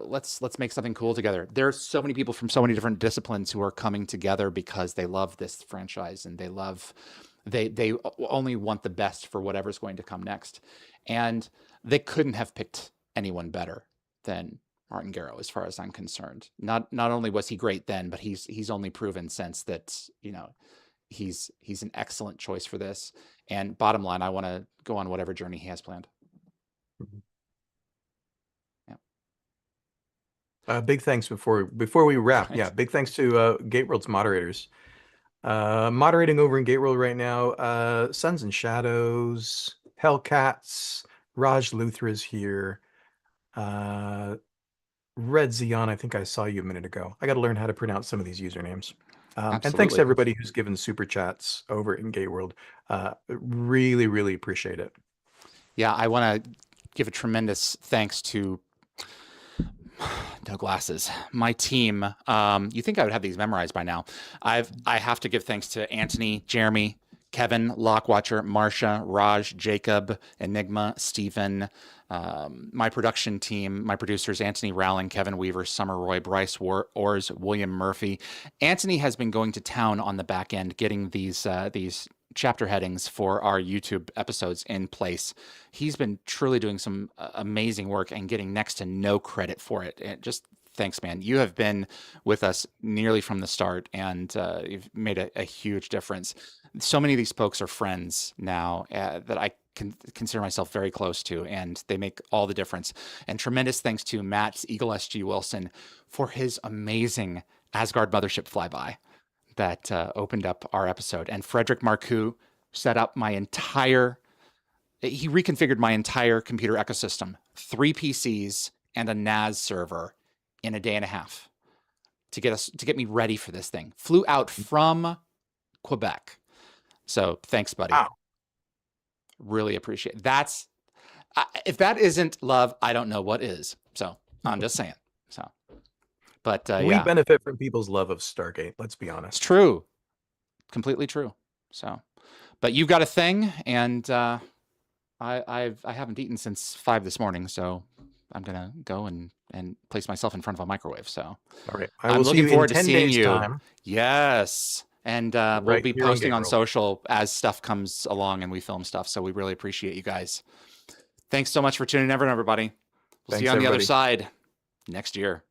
let's make something cool together. There's so many people from so many different disciplines who are coming together because they love this franchise and they only want the best for whatever's going to come next. And they couldn't have picked anyone better than Martin Gero, as far as I'm concerned. Not only was he great then, but he's only proven since that, he's an excellent choice for this. And bottom line, I want to go on whatever journey he has planned. Yeah. Big thanks before we wrap. Right. Yeah, big thanks to GateWorld's moderators. Moderating over in GateWorld right now, Suns and Shadows, Hellcats, Raj Luthra is here. Red Zion, I think I saw you a minute ago. I got to learn how to pronounce some of these usernames. And thanks Absolutely. to everybody who's given super chats over in GateWorld. Really, really appreciate it. Yeah, I want to give a tremendous thanks to no glasses, my team. You think I would have these memorized by now? I have to give thanks to Anthony, Jeremy, Kevin, Lockwatcher, Marsha, Raj, Jacob, Enigma, Stephen, my production team, my producers, Anthony Rowling, Kevin Weaver, Summer Roy, Bryce Orrs, William Murphy. Anthony has been going to town on the back end, getting these chapter headings for our YouTube episodes in place. He's been truly doing some amazing work and getting next to no credit for it. And just thanks, man. You have been with us nearly from the start, and you've made a huge difference. So many of these folks are friends now that I can consider myself very close to, and they make all the difference. And tremendous thanks to Matt's Eagle SG Wilson for his amazing Asgard Mothership flyby that opened up our episode. And Frederick Marcoux set up my entire he reconfigured my entire computer ecosystem, 3 PCs and a NAS server in a day and a half to get me ready for this thing. Flew out from Quebec. So thanks, buddy. Wow. Really appreciate it. That's if that isn't love, I don't know what is. So I'm just saying. So, but We yeah, benefit from people's love of Stargate. Let's be it's honest. true, completely true. So, but you've got a thing, and I haven't eaten since 5 this morning, so I'm gonna go and place myself in front of a microwave. So, All right. I I'm will see looking you forward in to 10 seeing days you. time. Yes. And we'll Right be here on posting on GateWorld. social as stuff comes along and we film stuff. So we really appreciate you guys. Thanks so much for tuning in, everybody. We'll see Thanks, you on the other everybody. side next year.